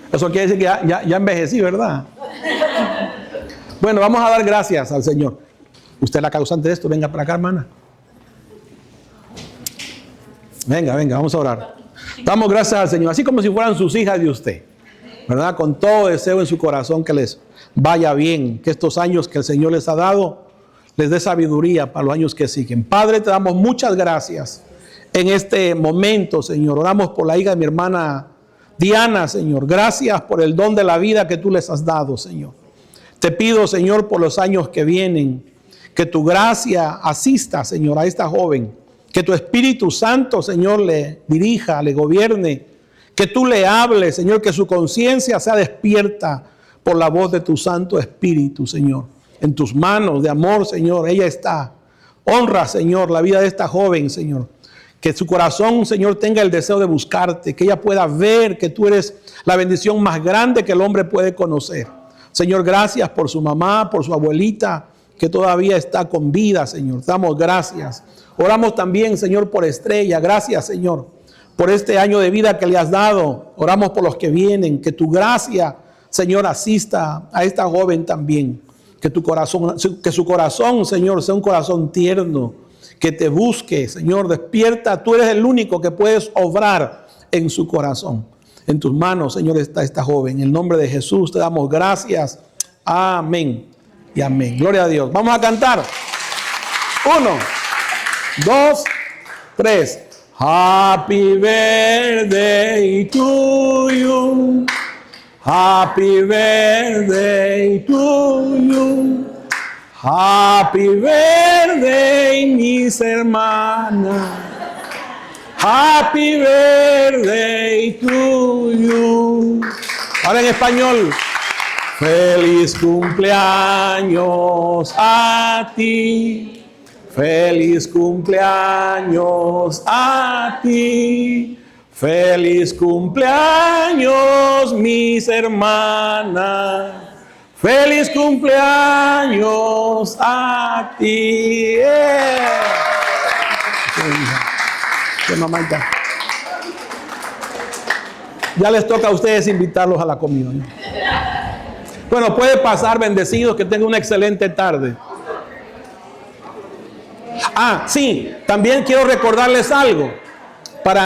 Eso quiere decir que ya envejecí, ¿verdad? Bueno, vamos a dar gracias al Señor. Usted es la causante de esto. Venga para acá, hermana. Venga, vamos a orar. Damos gracias al Señor, así como si fueran sus hijas de usted, ¿verdad? Con todo deseo en su corazón que les vaya bien, que estos años que el Señor les ha dado, les dé sabiduría para los años que siguen. Padre, te damos muchas gracias en este momento, Señor. Oramos por la hija de mi hermana Diana, Señor. Gracias por el don de la vida que tú les has dado, Señor. Te pido, Señor, por los años que vienen, que tu gracia asista, Señor, a esta joven. Que tu Espíritu Santo, Señor, le dirija, le gobierne. Que tú le hables, Señor, que su conciencia sea despierta por la voz de tu Santo Espíritu, Señor. En tus manos de amor, Señor, ella está. Honra, Señor, la vida de esta joven, Señor. Que su corazón, Señor, tenga el deseo de buscarte. Que ella pueda ver que tú eres la bendición más grande que el hombre puede conocer. Señor, gracias por su mamá, por su abuelita, que todavía está con vida, Señor. Damos gracias. Oramos también, Señor, por Estrella. Gracias, Señor, por este año de vida que le has dado. Oramos por los que vienen. Que tu gracia, Señor, asista a esta joven también. Que su corazón, Señor, sea un corazón tierno. Que te busque, Señor, despierta. Tú eres el único que puedes obrar en su corazón. En tus manos, Señor, está esta joven. En el nombre de Jesús te damos gracias. Amén y amén. Gloria a Dios. Vamos a cantar. 1, 2, 3. Happy birthday to you. Happy birthday to you. Happy birthday, mis hermanas. Happy birthday to you. Ahora en español. Feliz cumpleaños a ti. Feliz cumpleaños a ti. Feliz cumpleaños, mis hermanas. Feliz cumpleaños a ti. Qué mamita. Ya les toca a ustedes invitarlos a la comida. Bueno, puede pasar bendecidos, que tengan una excelente tarde. Sí, también quiero recordarles algo.